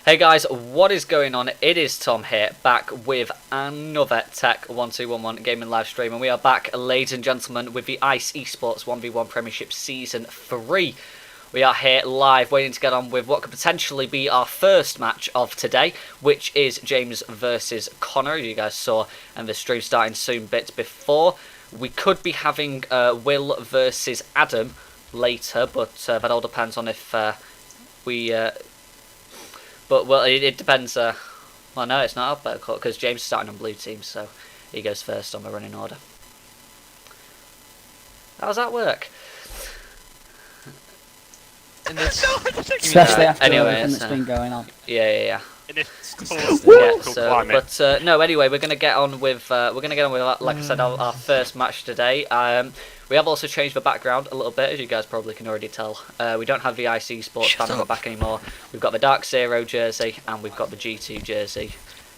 Hey guys, what is going on? It is Tom here, back with another Tech 1211 gaming live stream, and we are back, ladies and gentlemen, with the ICE Esports 1v1 Premiership Season 3. We are here live, waiting to get on with what could potentially be our first match of today, which is James versus Connor, you guys saw, and the stream starting soon bits before. We could be having Will versus Adam later, but that all depends on if But, well, it depends. Well, no, it's not alphabetical, because James is starting on blue team, so he goes first on the running order. How does that work? Especially after everything that's been going on. Yeah. In this no. Anyway, we're gonna get on with like I said, our first match today. We have also changed the background a little bit, as you guys probably can already tell. We don't have the IC Sports banner on the back anymore. We've got the Dark Zero jersey and we've got the G2 jersey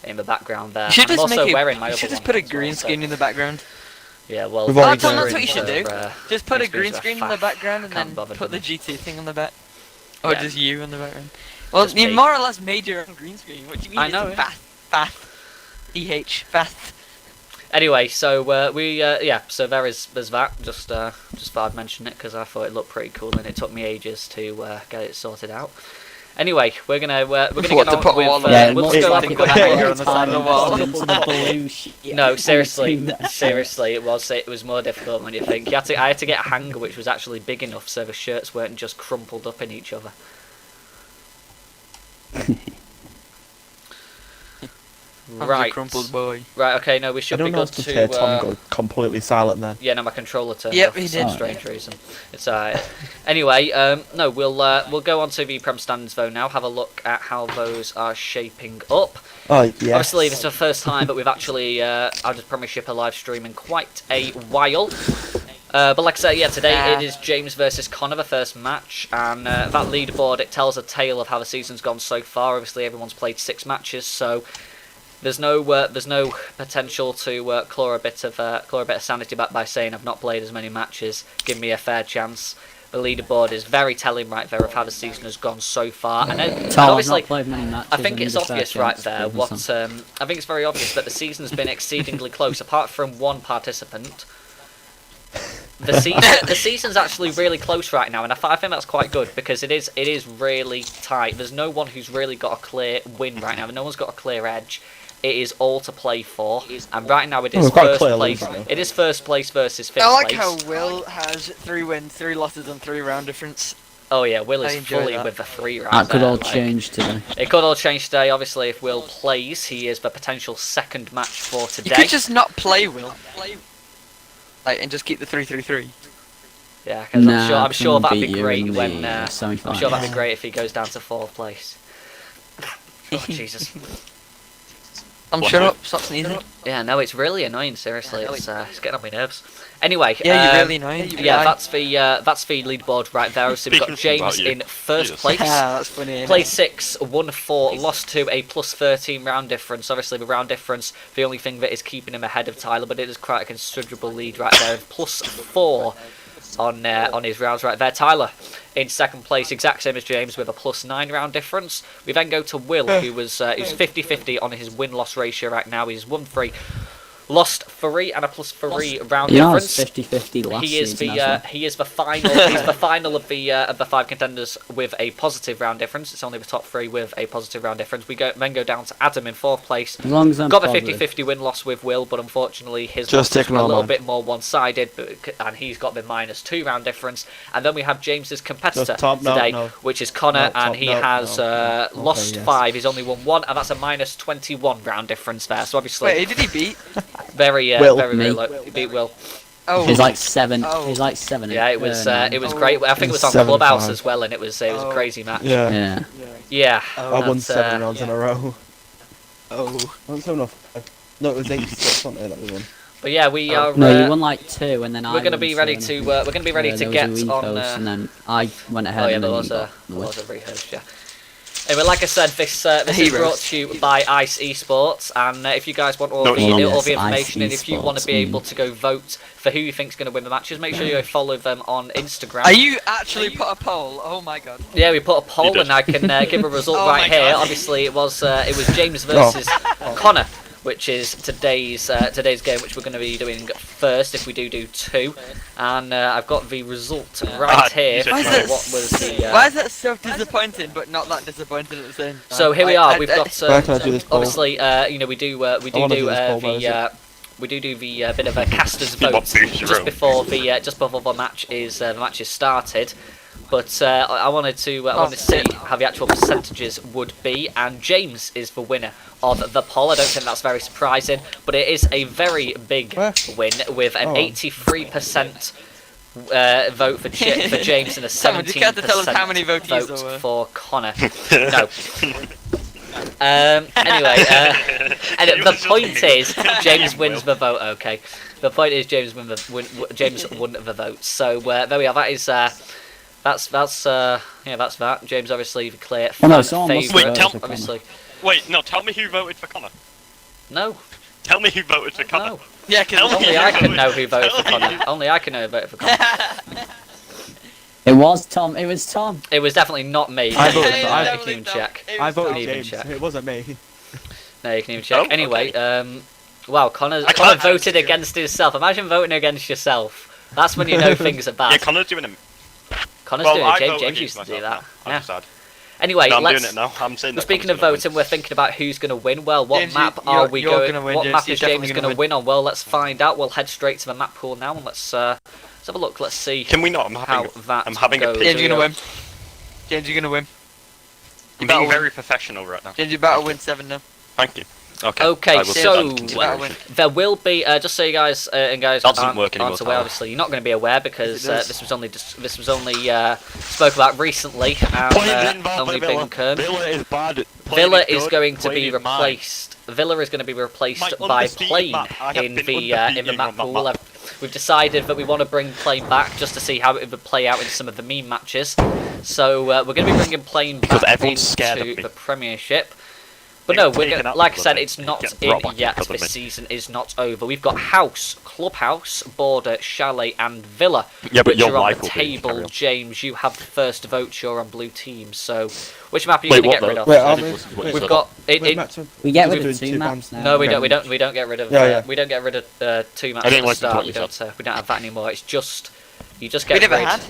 in the background there. You should I'm just also wearing my you other should just one put a as green well, screen in the background. Yeah, well, That's what you should do. Just put a green green screen's screen in the background and then bother put the doing GT thing on the back. Or Yeah. just you on the background. Well, Just you me. more or less made your own green screen. What do you mean? I know, It's yeah. Bath. Anyway, so so there's that. Just thought I'd mention it because I thought it looked pretty cool, and it took me ages to get it sorted out. Anyway, we're gonna get on with. We'll just go have a quick hanger look. on the side of the wall. No, seriously, it was more difficult than you think. I had to get a hanger which was actually big enough so the shirts weren't just crumpled up in each other. Right. Crumpled boy. Right. Okay. No, we I should don't be know good if to say Tom to. go completely silent then. Yeah, no, my controller turned Yep, off he for some did. strange reason. It's alright. Anyway, no, we'll go on to the Prem standings though now. Have a look at how those are shaping up. Oh, yeah. Obviously, this is the first time, but we've actually had the Premiership a live stream in quite a while. But like I said, yeah, today it is James versus Connor, the first match, and that leaderboard, it tells a tale of how the season's gone so far. Obviously, everyone's played 6 matches, so there's no potential to claw a bit of sanity back by saying I've not played as many matches. Give me a fair chance. The leaderboard is very telling right there of how the season has gone so far, and obviously, not played many matches, I think it's obvious right there. I think it's very obvious that the season's been exceedingly close, apart from one participant. The season's actually really close right now, and I think that's quite good because it is really tight. There's no one who's really got a clear win right now. No one's got a clear edge. It is all to play for, and right now it is first place. It is first place versus 5th place. I like how Will has 3 wins, 3 losses, and 3 round difference. Oh yeah, Will is enjoy fully that. with the 3 right That could there, all like, change today. It could all change today. Obviously, if Will plays, he is the potential second match for today. You could just not play Will. And just keep the 3-3-3. Yeah, because Nah, I'm sure that'd be beat you great in when the I'm semi-finals. sure that'd be great if he goes down to 4th place. Oh Jesus. Shut up, stop sneezing. Yeah, no, it's really annoying. Seriously, it's getting on my nerves. Anyway, Yeah, you're really annoying. yeah, that's the leaderboard right there. So we've got Speaking James about you. in first Yes. place. Yeah, that's funny. Played 6, won 4, lost 2, a plus 13 round difference. Obviously, the round difference, the only thing that is keeping him ahead of Tyler, but it is quite a considerable lead right there. Plus 4 on his rounds right there. Tyler in second place, exact same as James, with a plus 9 round difference. We then go to Will, who was who's 50-50 on his win-loss ratio right now. He's won 3. Lost 3 and a plus 3 round difference. 50-50 last He is season as well. he is the final. He's the final of the 5 contenders with a positive round difference. It's only the top 3 with a positive round difference. We then go down to Adam in 4th place. As long as I'm Got the positive. 50-50 win loss with Will, but unfortunately his Just losses were a ignore little mine. bit more one-sided, and he's got the -2 round difference. And then we have James's competitor Just top, no, today, no. which is Connor, No, and top, he no, has no. lost Okay, yes. 5. He's only won 1, and that's a -21 round difference there. So obviously, Wait, who did he beat? very Will. very Me. low. He beat Will. Oh, He's like 7. Oh. He's like 7. Yeah, it was Oh. great. I think it was on 7-5. Clubhouse as well, and it was a Oh. crazy match. Yeah. Yeah. Yeah. Oh, I won that's, 7 rounds in a row. Oh. Wasn't so enough. No, it was 8-6, wasn't it? That we won. But yeah, we are. No, you won like 2, and then I we're gonna won be 2, ready and I to. think- We're gonna be ready to there get was a on. repost, and then I went ahead. Oh yeah, and there then was you a got the win. rehost. Yeah. Anyway, like I said, this is Heroes. brought to you by Ice Esports, and if you guys want all No, the it's not. all the Yes, information, and Ice if you want to Esports, be able to go vote for who you think's going to win the matches, make sure you go follow them on Instagram. Are you actually put a poll? Oh my god. Yeah, we put a poll, did. and I can give a result Oh right my here. God. Obviously, it was James versus Connor, which is today's game, which we're going to be doing first if we do 2. And I've got the result right here. Why For is it what was the? Why is that so disappointing, but not that disappointing at the same time? So here we are. We've got Where can I do this poll? obviously we do wanna do this poll, where is it? we do the bit of a casters You vote want boost your just own. before the match is started. But I wanted to see how the actual percentages would be, and James is the winner of the poll. I don't think that's very surprising, but it is a very big Where? win with an Oh. 83% vote for James and a Simon, do you care to tell us 17% how many votes there vote were? for Connor. No. Anyway, and the point is James wins the vote. Okay, the point is James won the vote. So there we are. That is that's that. James obviously the clear Oh, no, fan someone must favourite, have voted for Connor. obviously. Wait, no, tell me who voted for Connor. No, Tell me who voted for Connor. no. Yeah, because Tell me Only who I can voted- know who voted for tell me Connor. Only I can know who voted for Connor. It was Tom. It was Tom. It was definitely not me. I voted- You I- can even check. I voted Can even James. check. It wasn't me. No, you can even check. Oh, Anyway, wow, Connor I can't voted actually- against himself. Imagine voting against yourself. That's when you know things are bad. Yeah, Connor's doing a. Connor's Well, doing I it. James, vote James against used to do myself that. now. Yeah. I'm sad. Anyway, No, I'm let's. doing it now. I'm saying that Speaking of Connor's voting, we're thinking about who's going to win. Well, what James, map you're- are we you're going? gonna win, What James. map You're is James definitely going gonna to win on? Well, let's find out. We'll head straight to the map pool now, and let's have a look. Let's see Can we not? how that I'm having a goes. picture. James, you're gonna win. James, you're gonna win. I'm better being win. very professional right now. James, you better win 7 now. Thank you. Okay. Okay, I will take so that into You better consideration. win. there will be just so you guys and guys That doesn't aren't, work anymore, aren't aware. Tyler. Obviously, you're not going to be aware because Yes, it does. this was only spoke about recently and only been confirmed. Villa is bad. Villa is going to be replaced. Villa is going to be replaced Mike, by undefeated Plane map. I have in been the undefeated map on that pool. map. We've decided that we want to bring Plane back just to see how it would play out in some of the meme matches. So we're going to be bringing Plane Because back everyone's scared of into me. the Premiership. But no, we're Taken gonna, out like I because said, they it's not get in brought back yet. because of This me. season is not over. We've got House, Clubhouse, Border, Chalet, and Villa, Yeah, but which your are on wife the will be. Carry table. on. James, you have the first vote. You're on blue team. So, which map are you Wait, going to what get rid though? of? Wait, I are didn't we? listen to what you Wait, We've said. got wait, it. Max, We get we're rid doing of 2 two maps bands. now. No, we Okay. don't. We don't get rid of. Yeah, yeah. We don't get rid of 2 matches I didn't at the listen to start. what We you don't. said. We don't have that anymore. It's just you just We get never rid. had.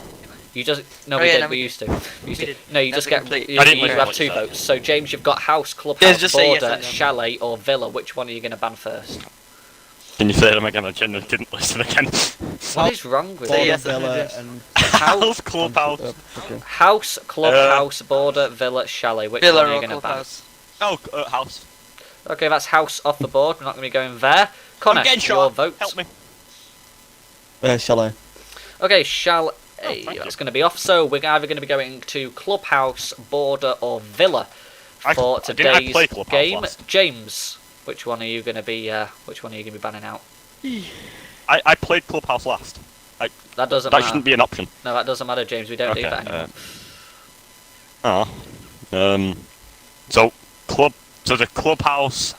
You just no, Oh, we yeah, did. no, we we used to. We used We to. did. No, you That's just a get. complete- You, I didn't you listen have to 2 what you said. votes. So James, you've got House, Yeah, Clubhouse, just say yes Border, and no. Chalet, or Villa. Which one are you going to ban first? Can you say them again? I genuinely didn't listen again. What is wrong with Border, you? yes, Villa, yes. and House, Clubhouse. okay. House, Clubhouse, Border, Villa, Chalet. Which Villa one are you or going to ban? Clubhouse. Oh, House. Okay, that's House off the board. We're not going to be going there. Connor, I'm getting your shot. vote. Help me. Chalet. Okay, Chalet. thank you. That's going to be off. So we're either going to be going to Clubhouse, Border, or Villa for didn't I today's play Clubhouse game. last? James, which one are you going to be? Which one are you going to be banning out? I played Clubhouse last. That doesn't That matter. shouldn't be an option. No, that doesn't matter, James. We don't Okay. do that anymore. So the Clubhouse.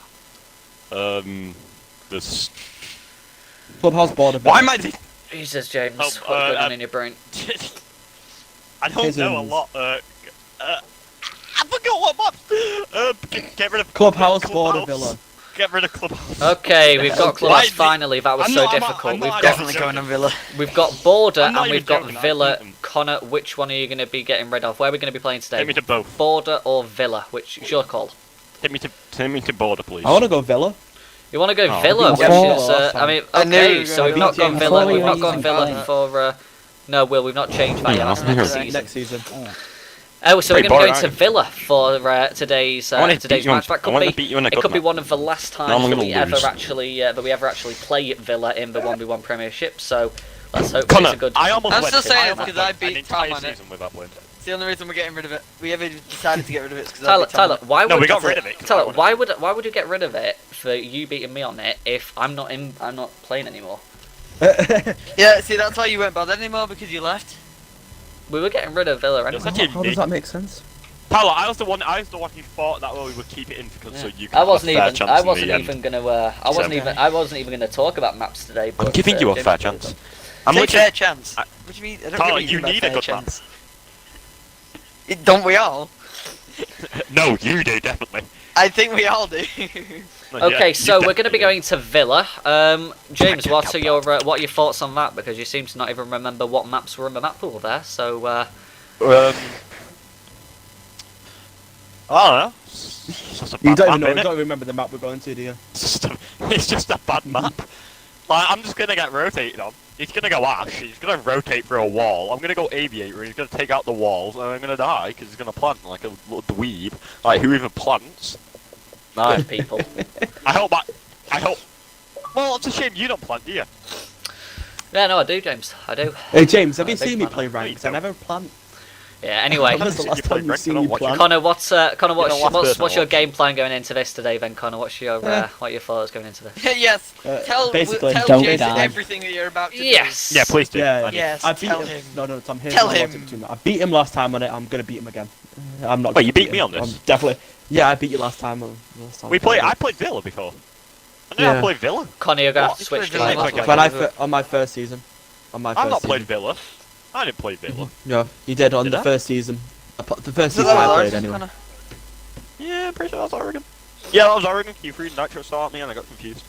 There's. Clubhouse, Border, Villa. Why am I? Jesus, James, Oh, what's going on um, in your brain? I don't know a Isms. lot. I forgot what maps. Get rid of Clubhouse, Clubhouse. Border, Villa. Get rid of Clubhouse. Okay, we've got Clubhouse Why- finally. That was I'm so not- I'm not- difficult. I'm We've not got Definitely going on Villa. we've got Border I'm not and even we've got joking, I Villa. beat them. Connor, which one are you going to be getting rid of? Where are we going to be playing today? Take me to both. Border or Villa? Which is your call? Take me to Border, please. I want to go Villa. You want to go Oh. Villa, which Yeah, is Villa, I mean, I knew okay, you were so gonna we've do not that. gone I Villa. thought We've we not were gone using Villa Plane. for. No, Will, we've not changed that yet. That's Yeah, next yeah. season. Next season. Oh, so we're Pretty going to go boring. to Villa for today's I wanna beat today's you on- match. That I could wanna be beat you in a it good could be match. one of the last times I'm that gonna we ever lose. actually play Villa in the 1v1 Premiership. So let's hope Connor, it's a good. I almost I'm went still to- saying I it almost because I went beat an entire Tom on it. season without winning. It's the only reason we're getting rid of it. We ever decided to get rid of it because Tyler, why would No, we got rid of it. 'cause I Tyler, wanted why to. would you get rid of it for you beating me on it if I'm not playing anymore? Yeah, see, that's why you weren't bothered anymore because you left. We were getting rid of Villa You're anyway. such a How does dick. that make sense? Tyler, I was the one who thought that we would keep it in because so you could I have wasn't a fair even. chance I in wasn't the end. even gonna. I wasn't even gonna talk about maps today. I'm But, giving you a James fair did. chance. I'm Say literally. fair chance. I- What do you mean? I don't Tyler, get what you mean by need a fair good chance. Don't we all? No, you do definitely. I think we all do. Okay, Yeah, so you we're going to be definitely going to Villa. James, Okay, what are your thoughts on that? Because you seem to not even remember what maps were in the map pool there. So do. I don't know. It's just a You bad don't even know. map, You innit? don't remember the map we're going to, do you? It's just a bad map. Like, I'm just gonna get rotated on. He's gonna go Ash, he's gonna rotate through a wall. I'm gonna go Aviator, he's gonna take out the walls, and I'm gonna die, because he's gonna plant like a little dweeb. Like, who even plants? No. good people. I hope. Well, it's a shame you don't plant, do you? Yeah, no, I do, James. I do. Hey James, have you Big seen me fan. play ranks? I never plant. Yeah. Anyway, When was the seen last you play time you've ranks, I seen don't me watch it. plant? Connor, what's You're the last person what's I your watch. game plan going into this today, then, Connor? What's your what are your thoughts going into this? Yes. Tell basically, tell don't Jason die. everything that you're about to Yes. Yeah, please do. Yeah, Thank you. Yes, I beat tell him. him. No, Tom. Here's Tell what I him. wanted to do. I beat him last time on it. I'm gonna beat him again. I'm not. Wait, gonna you beat me him. on this? I'm definitely. Yeah, I beat you last time. I played Villa before. I know I Yeah. played Villa. Connor, you're gonna have to What? switch You to played me. Villa? When on my first season. On my first I've not season. played Villa. I didn't play Villa. Yeah, you did on Did the I? first season. The first So season that I was played ours, anyway. Connor. Yeah, I'm pretty sure that was Oregon. Yeah, that was Oregon. You threw Nitro Star at me and I got confused.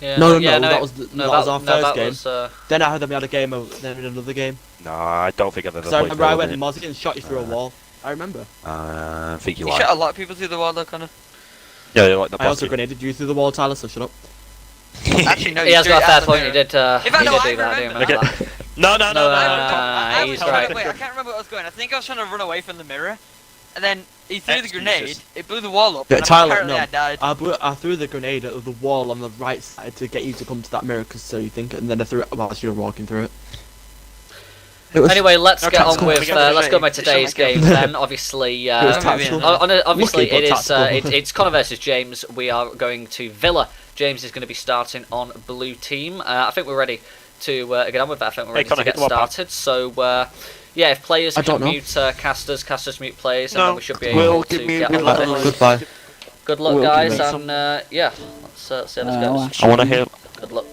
Yeah, No, yeah, that was that was our first that game. was, Then we had a game. Then we had another game. No, I don't think I've ever So I played remember I Villa. went and Mozzie and shot you through a wall. I remember. I think you You are. shot a lot of people through the wall though, Connor. Yeah, you're like the I also bossy. grenaded you through the wall, Tyler. So shut up. Actually, no. he you has threw got a it fair at the point. He mirror. did. In He fact, no, did I do that. I do remember remember that. that. No, he's I right. Wait, I can't remember what I was going. I think I was trying to run away from the mirror, and then he threw the Excuses. grenade. It blew the wall up. Yeah, and Tyler, apparently no. I died. I threw the grenade at the wall on the right side to get you to come to that mirror, so you think, and then I threw it whilst you were walking through it. It was, Anyway, let's Okay, get on cool. with We gotta let's go by show you. today's Show my game. Then obviously, it was maybe tactical. obviously Lucky, it but is tactical. it's Connor versus James. We are going to Villa. James is going to be starting on blue team. I think we're ready to get on with that. I think we're ready Connor, to hit get the wall, started. So yeah, if players I can don't know. mute casters mute players, and No, then we should be we'll able to give me- get we'll on let with it. Goodbye. Good luck, we'll guys, give it and yeah, let's see how this Oh, goes. I want to hear. Good luck.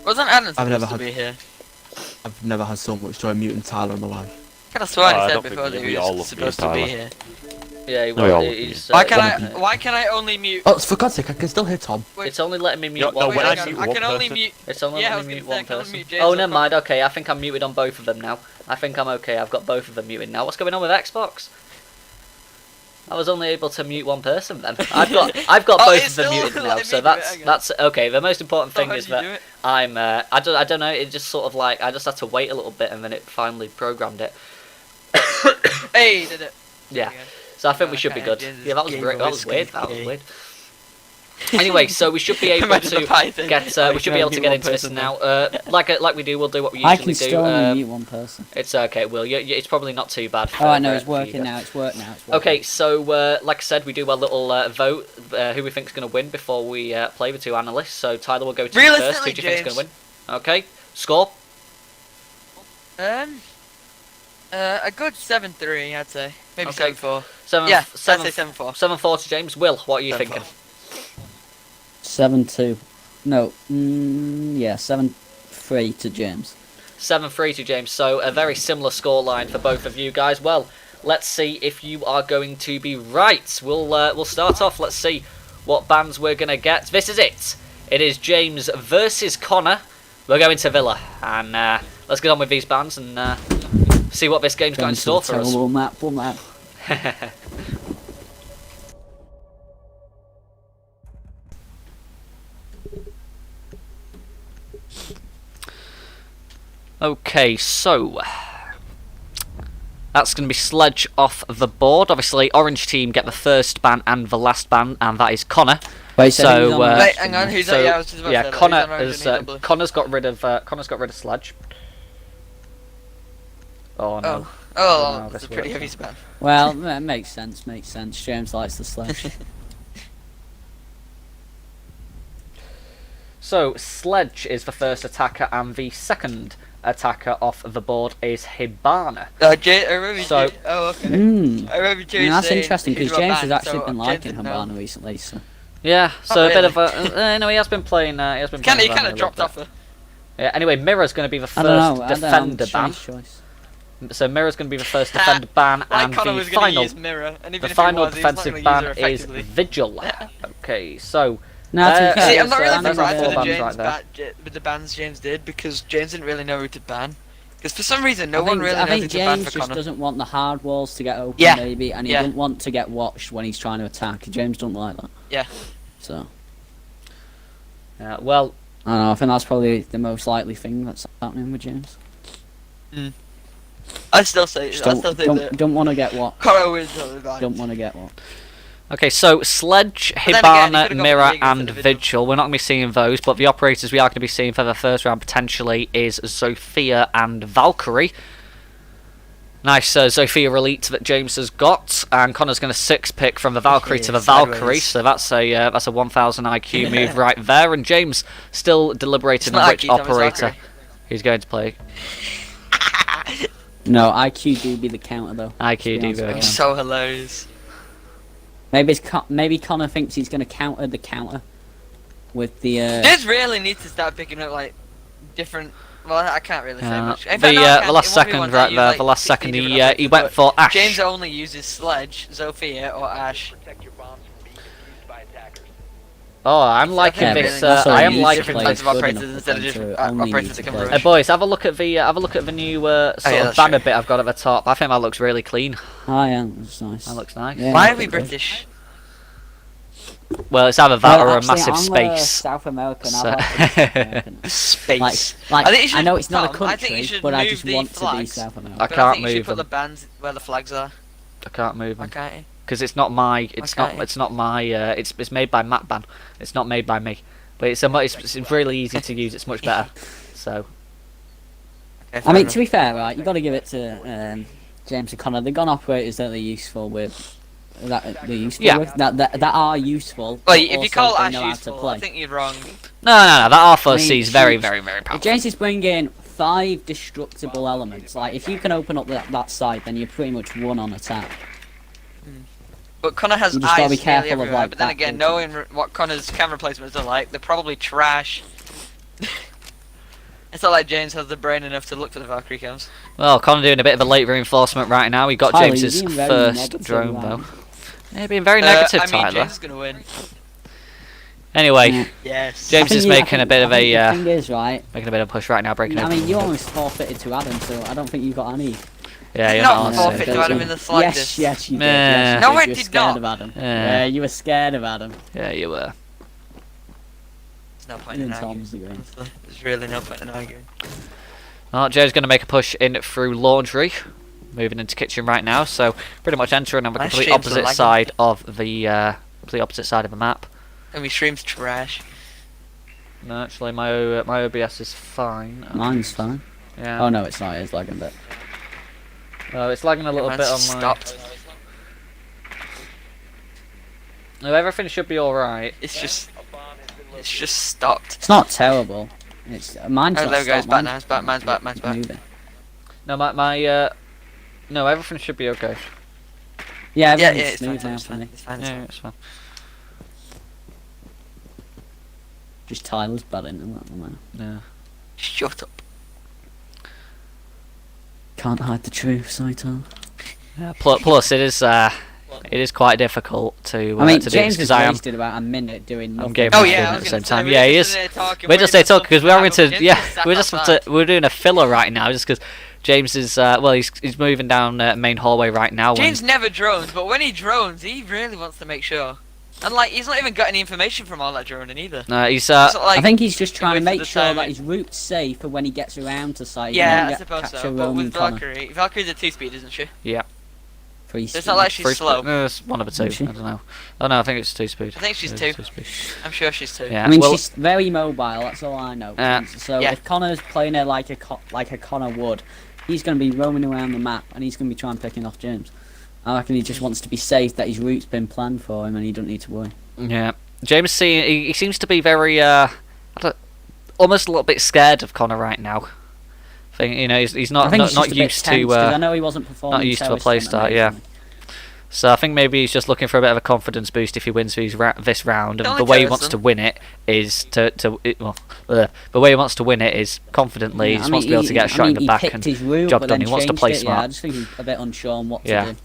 Wasn't Adam I've never supposed to had- be here? I've never had so much joy muting Tyler in my life. Kind of swear I he don't said think before that we he all was love supposed you, to be Tyler. here. Yeah, we well, all- he's. Why can I only mute? Oh, for God's sake, I can still hear Tom. It's only letting me mute No, one no, when Wait, I person. mute I one can only person- mute. It's only Yeah, I letting was me gonna mute say, one I can only person. mute James Oh, or never Connor. mind. Okay, I think I'm muted on both of them now. I think I'm okay. I've got both of them muted now. What's going on with Xbox? I was only able to mute one person then. I've got Oh, both it's of them still muted now. letting So me do it, that's hang on. that's okay. The most important So thing how is did you do that it? I'm I don't know. It just sort of like I just had to wait a little bit and then it finally programmed it. Hey, he did it. Yeah. There you go. So I think we should be Okay, good. Jesus, Yeah, that was Game great. That Boy was weird. That was squeaky. weird. Anyway, so we should be able Imagine the to pie thing. get. We should be able to get into this now. Like we do, we'll do what we I usually can do. still only mute one person. It's okay, Will. It's probably not too bad. For, Oh, I know, it's for you working guys. now, it's worked now, it's working. Okay, so like I said, we do a little vote who we think's going to win before we play the two analysts. So Tyler will go to you first. Who Realistically, do you think's going to win? James. Okay, score. A good 7-3, I'd say. Maybe Okay. 7-4. Seven. Yeah, I'd seven. say 7-4. 7-4 to James. Will, what are you 7-4. thinking? 7-2. No, yeah, 7-3 to James. 7-3 to James. So a very similar scoreline for both of you guys. Well, let's see if you are going to be right. We'll start off. Let's see what bands we're gonna get. This is it. It is James versus Connor. We're going to Villa, and let's get on with these bands and see what this game's got in Going to store the for us. terrible map, one map. Okay, so that's going to be Sledge off the board. Obviously, Orange team get the first ban and the last ban, and that is Connor. Wait, So, who's on uh, orange Wait, team hang on, then? who's So that? Yeah, I was just about to yeah, say that. Connor Who's on orange has and who's on Connor's got rid of Sledge. Oh no. blue? Oh, no, that's a this pretty works. heavy span. Well, that makes sense. James likes the sledge. So Sledge is the first attacker, and the second attacker off the board is Hibana. I remember So- oh, okay. I remember James I mean, that's saying interesting he'd because run James back, has actually so been James liking didn't know. Hibana recently. So Yeah, so a bit really. of a no, he has been playing. He has been playing. He Hibana kind a of little dropped bit. off the. Yeah. Anyway, Mirror's going to be the I don't first know. I don't know. defender ban. Strange choice. So Mirror's going to be the first defender ban, Like and Connor the was going to final, use Mirror, and even the if final he was, he was not defensive gonna ban use her is effectively. Vigil. Okay, so No, to be Yeah, See, fair, I'm not so really that's surprised four with the bans James right there. with the bans James did because James didn't really know who to ban. Because for some reason, no I one think, really I knows think who to ban James for just Connor. doesn't want the hard walls to get open, Yeah. maybe, and he Yeah. doesn't want to get watched when he's trying to attack. James doesn't like that. Yeah. So well, I don't know. I think that's probably the most likely thing that's happening with James. I still say, Just I still think that don't want to get what. Connor wins on the ban. Don't want to get what. okay, so Sledge, then again, he Hibana, could've gone Mirror, for Vigil and instead of Vigil. Vigil. We're not going to be seeing those, but the operators we are going to be seeing for the first round potentially is Zofia and Valkyrie. Nice Zofia elite that James has got, and Connor's going to 6-pick from the Valkyrie to the Sideways. Valkyrie, so that's a 1000 IQ move right there. And James still deliberating It's on not which IQ, Tom, it's operator Valkyrie. he's going to play. No, IQ do be the counter though. IQ To be honest. Divo. It's so hilarious. Maybe Connor thinks he's going to counter the counter with the. James really needs to start picking up like different. Well, I can't really say much. In fact, The no, I can. last In 1v1s, second I right use, there, like, the last 16 second different he operators, went but for Ash. James only uses Sledge, Zofia, or Ash. Oh, I'm liking Yeah, this. but that's all I you am use to liking play different types is of good operators enough instead of for them just to only operators use that to can play. rush. Boys, have a look at the new sort yeah, of that's banner true. bit I've got at the top. I think that looks really clean. Oh yeah, that's nice. That looks nice. Yeah, Why that's are we good. British? Well, it's either that Well, or a actually, massive I'm, space. South American. So- I'd like to be South American. Space. Like, I think you should- I know it's not Tom, a I think you country, should but I move just the want to be flags. South American. I But I can't think you should move put the them. bands where the flags are. I can't move them Okay. because it's not my. It's Okay. not. It's not my. It's made by Mapban. It's not made by me. But it's really easy to use. It's much better. So Okay, I fair mean, enough. to be fair, right, you got to give it to James and Connor. They've gone operators that they're useful with. That they're useful Yeah. with. That are useful. Wait, but if you also call they Ash know how to useful, play. I think you're wrong. no. That Arthur mean, is very, James- very, very If powerful. James is bringing 5 destructible elements, like if you can open up that side, then you're pretty much won on attack. But Connor has You just gotta eyes be nearly careful of, everywhere. like, But then that again, filter. knowing what Connor's camera placements are like, they're probably trash. It's not like James has the brain enough to look for the Valkyrie cams. Well, Connor doing a bit of a late reinforcement right now. He got Tyler, James's you're being very first negative, drone man. though. Yeah, being very negative, I mean, Tyler. James is gonna win. Anyway, Yeah. Yes. James is making a bit of a The thing is, right. making a bit of a push right now, breaking I it. mean, you almost forfeited to Adam, so I don't think you've got any. Yeah, you're Not not on forfeit safe. to Adam in the slightest. Yes, you did. Nah. Yes, you No, did. I You were did scared not. of Adam. Yeah. Yeah, you were scared of Adam. Yeah, you were. There's no point in In arguing. Tom's agreeing. There's really no point in arguing. Well, Joe's going to make a push in through laundry, moving into kitchen right now. So pretty much entering on the My complete streams are opposite lagging. side of the complete opposite side of the map. And my stream's trash. No, actually, my OBS is fine. Mine's fine. Yeah. Oh no, it's not. It's lagging a bit. It's lagging a little Mine's bit on my. stopped. No, everything should be all right. It's just stopped. It's not terrible. It's mine's Oh, not there we go. It's stopped, back mine's now. It's back. Mine's back. moving. No, no, everything should be okay. Yeah, Yeah, everything's it's fine. smooth now It's for fine. me. It's fine. Yeah, it's fine. Just Tyler's bad in at the moment. Yeah. Shut up. Can't hide the truth, sorry, Tyler. Yeah. Plus, it is quite difficult to. I mean, to do James because has I am. wasted about a minute doing nothing. gaming Oh Game yeah, I at was the gonna same say, time. we Yeah, were he just is. sitting there talking, We're just doing there talking because we are going something, to. James Yeah, just sat we're just outside. we're doing a filler right now just because James is. Well, he's moving down main hallway right now. James never drones, but when he drones, he really wants to make sure. And like, he's not even got any information from all that droning either. He's. It's not like, I think he's just trying to wasted make the sure time that in- his route's safe for when he gets around to site. yeah, I and suppose capture so. But Roman with Connor. Valkyrie's a 2-speed, isn't she? Free So it's not like she's First- slow. No, it's one of the two. Is she? I don't know. Oh no, I think it's 2-speed. I think she's It's 2. 2-speed. I'm sure she's 2. Yeah. I mean, well, she's very mobile. That's all I know. So Yeah. if Connor's playing her like a Connor would, he's going to be roaming around the map and he's going to be trying picking off James. I reckon he just wants to be safe that his route's been planned for him and he don't need to worry. yeah. James he seems to be very. almost a little bit scared of Connor right now. You know, he's I not think not, he's not just a bit used tense, to 'cause I know he wasn't performing not used to a so play start. Yeah. amazingly. So I think maybe he's just looking for a bit of a confidence boost if he wins this round, and Don't the way he jealous wants them. to win it is the way he wants to win it is confidently. Yeah, He just wants to be able to get a shot in the he back picked and his route, job but done. then He wants to changed play it. Yeah, I smart. just think he's a bit unsure on what Yeah. to do.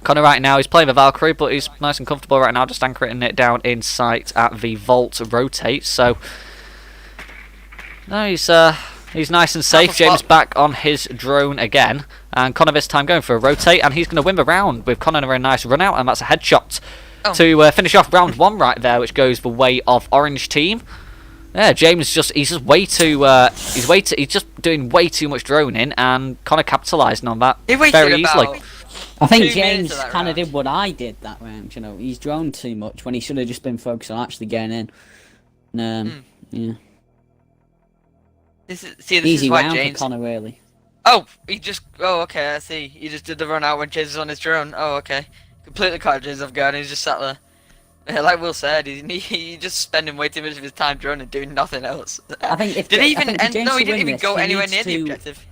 Connor right now, he's playing the Valkyrie, but he's nice and comfortable right now, just anchoring it down in sight at the Vault rotate. So no, he's nice and safe. James back on his drone again, and Connor this time going for a rotate, and he's going to win the round with Connor a nice run out, and that's a headshot to finish off round 1 right there, which goes the way of Orange team. Yeah, James he's just doing way too much droning, and Connor capitalising on that He wasted very easily. about I think 2 minutes James of that kind of round. did what I did that round. You know, he's droned too much when he should have just been focused on actually getting in. Yeah, This is easy why round James. for Connor, really. Oh, oh, okay, I see. He just did the run out when James was on his drone. Oh, okay. Completely caught James off guard and he's just sat there. Like Will said, he's just spending way too much of his time droning and doing nothing else. I think if Did he I even think for end? James No, he to didn't win even this, go he anywhere needs near the to- objective.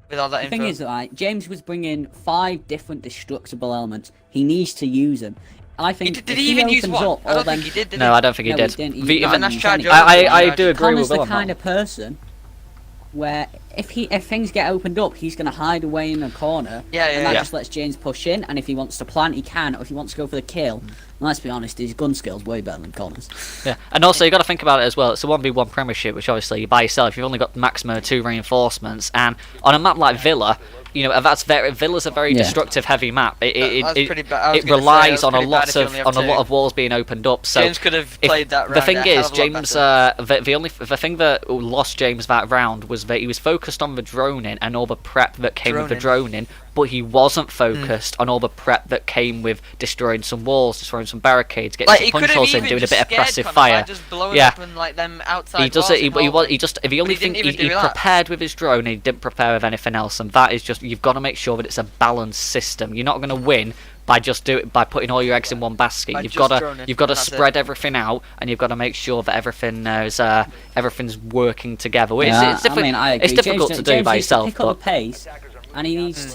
With all that The info. thing is, right, James was bringing 5 different destructible elements. He needs to use them. I think Did if he even use opens one? up I all don't them, think he did. No, I don't think he No, did. he didn't. He The- didn't Not enough use charge any. over. I do agree Connor's with the Will on kind that. of person where if things get opened up, he's going to hide away in a corner, Yeah, and that yeah. just lets James push in. And if he wants to plant, he can. Or if he wants to go for the kill, and let's be honest, his gun skill's way better than Connor's. Yeah, and also you got to think about it as well. It's a 1v1 Premiership, which obviously you by yourself. You've only got maximum 2 reinforcements, and on a map like Villa, you know Villa's a very Yeah. destructive heavy map. That's pretty bad. I was It gonna say, relies that's on a pretty bad lot if you of only have 2. walls being opened up. So James could have played that round. the thing a hell is, of a lot James, better. the thing that lost James that round was that he was focused on the droning and all the prep that came with the droning, but he wasn't focused on all the prep that came with destroying some walls, destroying some barricades, getting Like, some he punch could have holes in, even doing a just bit of scared passive Connor by fire. just blowing Yeah. up and like them outside He does walls it. and all that. He just. The only But he thing didn't even he do that. prepared with his drone, and he didn't prepare with anything else, and that is just you've got to make sure that it's a balanced system. You're not going to win by putting all your eggs in one basket. By You've just got droning, to that's spread it. everything out, and you've got to make sure that everything's working together. It's, Yeah, it's difficult. I mean, I agree. It's difficult James, to do James by needs to yourself, pick up but the pace, and he needs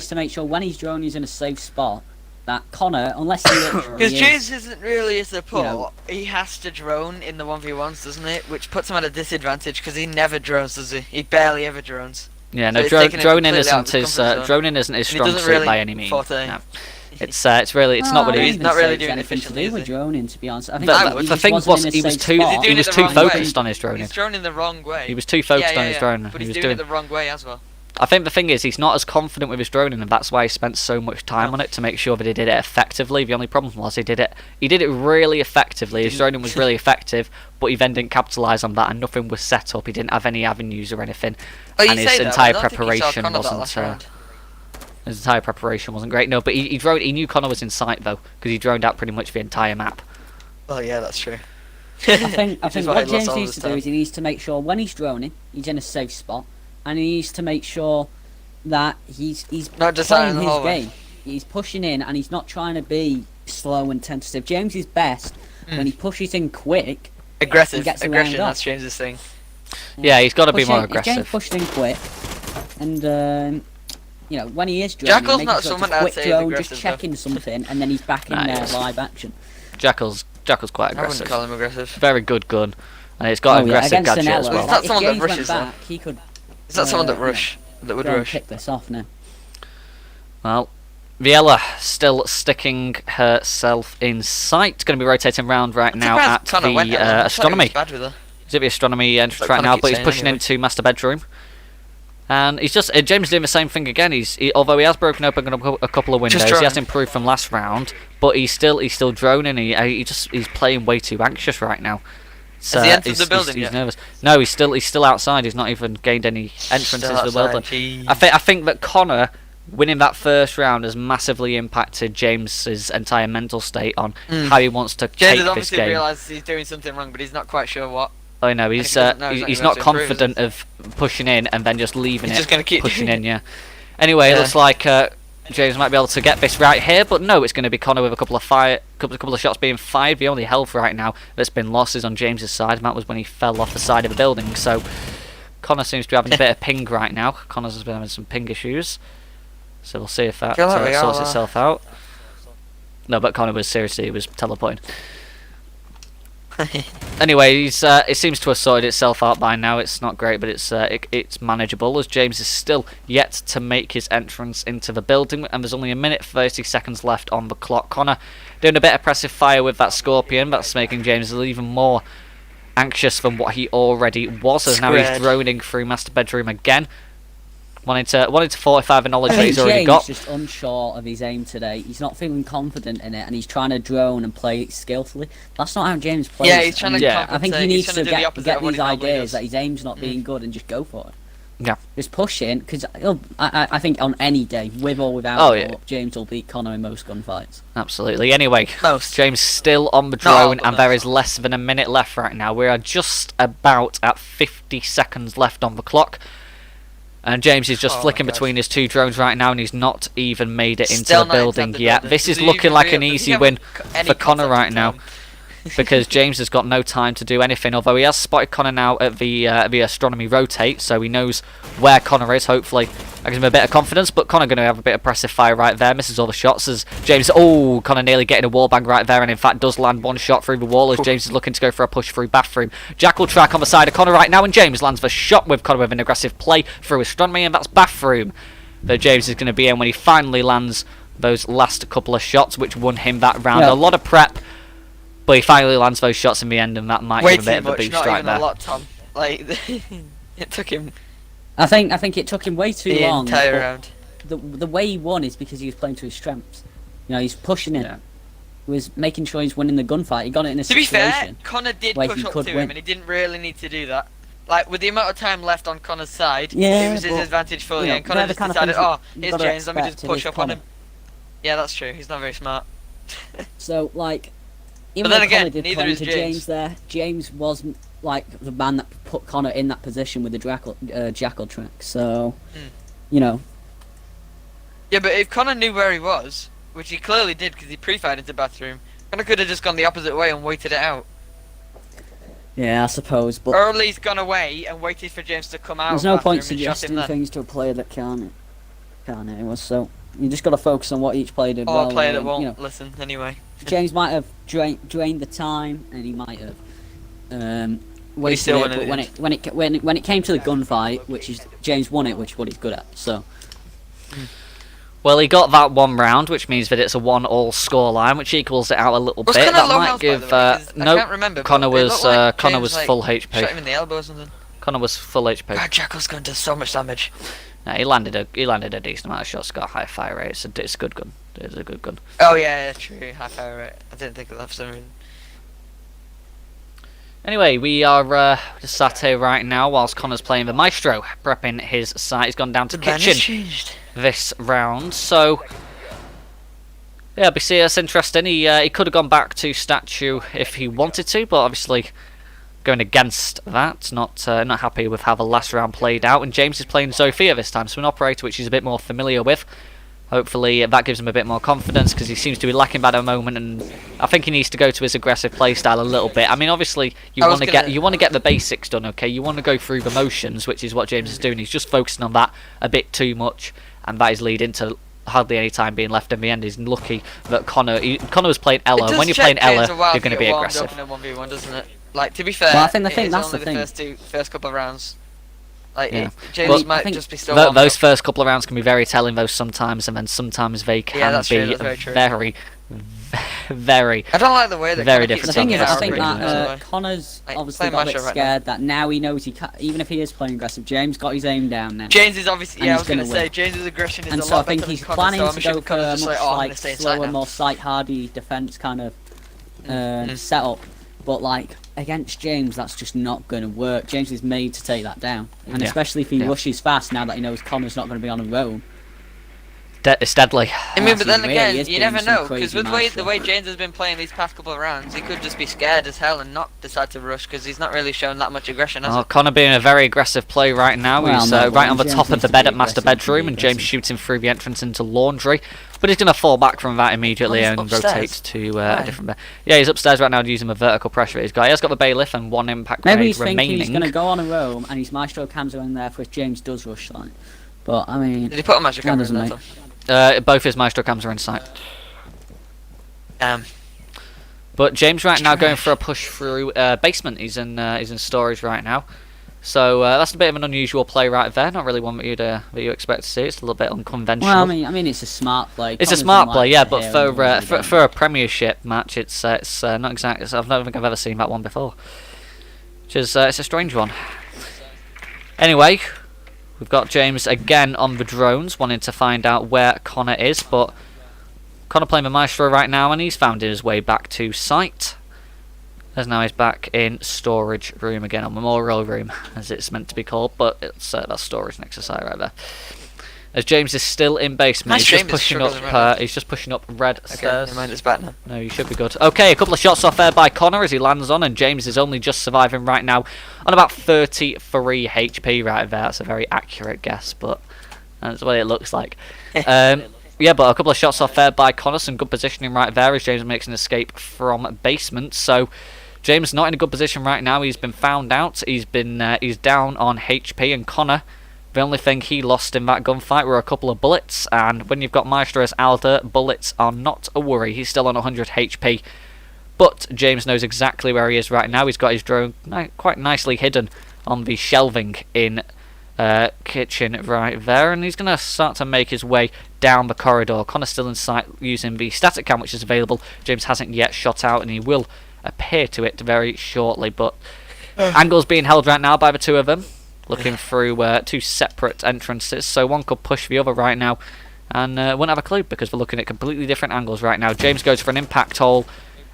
to make sure when he's droning, he's in a safe spot. That Connor, unless he literally Because is- James isn't really a support. You know. He has to drone in the 1v1s, doesn't it? Which puts him at a disadvantage because he never drones, does he? He barely ever drones. yeah, So no, it's taken him droning completely out isn't of his his comfort zone. droning isn't his And he strong doesn't suit really by any means. forte. No. It's really not what I it don't is. He's not even say really it's doing anything to efficiently, do is with he? droning, to be honest. I think But that he the just thing wasn't was, in a he was safe too spot. doing he was it the too wrong way. focused on his droning. He's droning the wrong way. He was too focused on his yeah. drone. But He he's was doing it the wrong way as well. I think the thing is, he's not as confident with his droning, and that's why he spent so much time on it to make sure that he did it effectively. The only problem was he did it really effectively. His droning was really effective, but he then didn't capitalise on that, and nothing was set up. He didn't have any avenues or anything, Oh, you and say his that, but entire I don't think he saw preparation Connor that wasn't. last round. His entire preparation wasn't great. No, but he knew Connor was in sight though, because he droned out pretty much the entire map. Well, yeah, that's true. I think Which is what why he lost James all needs his to do time. is he needs to make sure when he's droning, he's in a safe spot, and he needs to make sure that he's Not just out playing in the his hallway. game. He's pushing in, and he's not trying to be slow and tentative. James is best when he pushes in quick. Aggressive. He gets Aggression, around that's James's thing. Yeah, he's got to be Pushing- more if James aggressive. pushed in quick, and you know when he is droning, Jackal's making not sure someone it's a I'd quick say is drone, aggressive, just though. checking something, and then he's back in Nah, there yes. live action. Jackal's quite I wouldn't aggressive. call him aggressive. Very good gun, and it's got Oh, yeah, aggressive against gadget as Zanella, well. It's not if someone that James went rushes, though. back, he could Is that someone that yeah. rush? That would go and rush? pick this off now. Well, Viella still sticking herself in sight. Going to be rotating round right now at Connor the went out. I thought he was astronomy. bad with her. He's at the astronomy entrance Like right Connor now, keeps but he's saying pushing anyway. into master bedroom. And he's just James is doing the same thing again. Although he has broken open a couple of windows, he has droning. improved from last round, but he's still droning. He's playing way too anxious right now. So Has he entered the building he's yet? nervous. No, he's still outside. He's not even gained any entrance Still into the building. outside, jeez. I think that Connor winning that first round has massively impacted James's entire mental state on how he wants to James take has this obviously game. realised he's doing something wrong, but he's not quite sure what. I know he he's doesn't know, he's not he's gonna not be able to improve, confident of pushing in and then just leaving He's it, just gonna keep pushing in. Yeah. Anyway, it Yeah. looks like James might be able to get this right here, but no, it's going to be Connor with a couple of shots being fired. The only health right now that's been lost is on James's side, and that was when he fell off the side of the building. So Connor seems to be having a bit of ping right now. Connor's has been having some ping issues, so we'll see if that sorts itself out. No, but Connor was teleporting. Anyway, it seems to have sorted itself out by now. It's not great, but it's manageable, as James is still yet to make his entrance into the building, and there's only a minute 30 seconds left on the clock. Connor doing a bit of passive fire with that Scorpion. That's making James even more anxious than what he already was, as now he's droning through Master Bedroom again. Wanting to fortify the knowledge that he's already got. James just unsure of his aim today. He's not feeling confident in it, and he's trying to drone and play skillfully. That's not how James plays. Yeah, he's trying to. I think he needs to get these ideas that that his aim's not being good and just go for it. Yeah. Just push in, because I think on any day, with or without, James will beat Connor in most gunfights. Absolutely. Anyway, Most. James still on the drone, and there is less than a minute left right now. We are just about at 50 seconds left on the clock. And James is just flicking between his two drones right now, and he's not even made it into the building yet. This is looking like an easy win for Connor right now, because James has got no time to do anything, although he has spotted Connor now at the astronomy rotate, so he knows where Connor is. Hopefully that gives him a bit of confidence, but Connor going to have a bit of passive fire right there, misses all the shots as James, Connor nearly getting a wallbang right there, and in fact does land one shot through the wall as James is looking to go for a push through Bathroom. Jackal track on the side of Connor right now, and James lands the shot with Connor with an aggressive play through astronomy, and that's Bathroom that James is going to be in when he finally lands those last couple of shots, which won him that round. A lot of prep, but he finally lands those shots in the end, and that might give a bit of a boost right there. A lot, Tom. Like, it took him. I think it took him way too long. The entire round. The way he won is because he was playing to his strengths. You know, he's pushing in. He was making sure he's winning the gunfight. He got it in a situation. To be fair, Connor did push up to him, and he didn't really need to do that. Like, with the amount of time left on Connor's side, it was his advantage fully, and Connor just decided, here's James, let me just push up on him. Yeah, that's true. He's not very smart. So, like, even but then though again, Connor did neither play is to James there, James wasn't like the man that put Connor in that position with the Jackal track. So, you know. Yeah, but if Connor knew where he was, which he clearly did because he pre-fired into Bathroom, Connor could have just gone the opposite way and waited it out. Yeah, I suppose, but Early's gone away and waited for James to come out. There's no point suggesting things to a player that can't anyway. So you just got to focus on what each player did. Or a player that won't listen anyway. James might have drained the time, and he might have wasted still it. But when it came to the gunfight, which is James won it, which is what he's good at. So. Well, he got that one round, which means that it's a 1-all scoreline, which equals it out a little bit. That might give. No, Connor was full HP. Shot him in the elbow or something. Connor was full HP. God, Jackal's going to do so much damage. No, he landed a decent amount of shots. Got a high fire rate. It's a good gun. It's a good gun. Oh yeah, true. High fire rate. I didn't think of that for some reason. Anyway, we are just sat here right now whilst Connor's playing the Maestro, prepping his site. He's gone down to kitchen this round, so yeah, it's interesting. He could have gone back to statue if he wanted to, but obviously going against that, not happy with how the last round played out. And James is playing Zofia this time, so an operator which he's a bit more familiar with. Hopefully that gives him a bit more confidence, because he seems to be lacking that at the moment, and I think he needs to go to his aggressive playstyle a little bit. I mean, obviously you want to get the basics done, okay? You want to go through the motions, which is what James is doing. He's just focusing on that a bit too much, and that is leading to hardly any time being left in the end. He's lucky that Connor was playing Ella, and when you're playing Ella, you're going to be aggressive. In a 1v1, doesn't it? Like, to be fair, well, I think that's only the first couple of rounds. Like, yeah. James might just be still those first couple of rounds can be very telling, though, sometimes, and then sometimes they can be very, very. I don't like the way that very different. The thing is, I think that Connor's obviously got a bit scared that now he knows he can't, even if he is playing aggressive. James got his aim down now. James is obviously, I was going to say, James's aggression is and a so lot I think better he's than Connor, planning so to go for a much slower, now. more sight-hardy defense kind of setup. But like against James, that's just not going to work. James is made to take that down, and especially if he rushes fast now that he knows Connor's not going to be on a roam. It's deadly. I mean, but Honestly, then really again, is you doing never some know, because crazy with match the way James has been playing these past couple of rounds, he could just be scared as hell and not decide to rush, because he's not really shown that much aggression, has Oh, he? Connor being a very aggressive play right now. Well, He's no, right on the James top of needs the to bed be at master aggressive, bedroom, be and James aggressive. shoots him through the entrance into laundry. But he's going to fall back from that immediately Oh, he's and upstairs? rotate to a Why? different bed. Yeah, he's upstairs right now using the vertical pressure. He's got the bailiff and 1 impact Maybe grenade he's thinking he's remaining. going to go on a roam and his maestro cams are in there for if James does rush line. But I mean, Did he put a magic that camera doesn't in there? make. though? Both his maestro cams are in sight. Damn. But James right now going for a push through basement. He's in storage right now. So that's a bit of an unusual play right there. Not really one that you expect to see. It's a little bit unconventional. Well, I mean, it's a smart play. It's a Connor's smart unlikely play, yeah, to but hear him really don't. for a Premiership match, it's not exactly. I don't think I've ever seen that one before. Which is it's a strange one. Anyway, we've got James again on the drones, wanting to find out where Connor is, but Connor playing the Maestro right now, and he's found his way back to site. As now he's back in storage room again, or memorial room, as it's meant to be called, but it's that's storage next to site right there. As James is still in basement, My he's just stream is pushing up. struggling right now. He's just pushing up red Okay, stairs. never mind, it's back now. No, you should be good. Okay, a couple of shots off there by Connor as he lands on, and James is only just surviving right now on about 33 HP right there. That's a very accurate guess, but that's what it looks like. Yeah, but a couple of shots off there by Connor, some good positioning right there as James makes an escape from basement. So James not in a good position right now. He's been found out. He's down on HP, and Connor, the only thing he lost in that gunfight were a couple of bullets, and when you've got Maestro as Alder, bullets are not a worry. He's still on 100 HP, but James knows exactly where he is right now. He's got his drone quite nicely hidden on the shelving in kitchen right there, and he's going to start to make his way down the corridor. Connor's still in sight using the static cam which is available. James hasn't yet shot out, and he will appear to it very shortly, but angles being held right now by the two of them, looking through two separate entrances, so one could push the other right now and wouldn't have a clue because they're looking at completely different angles right now. James goes for an impact hole,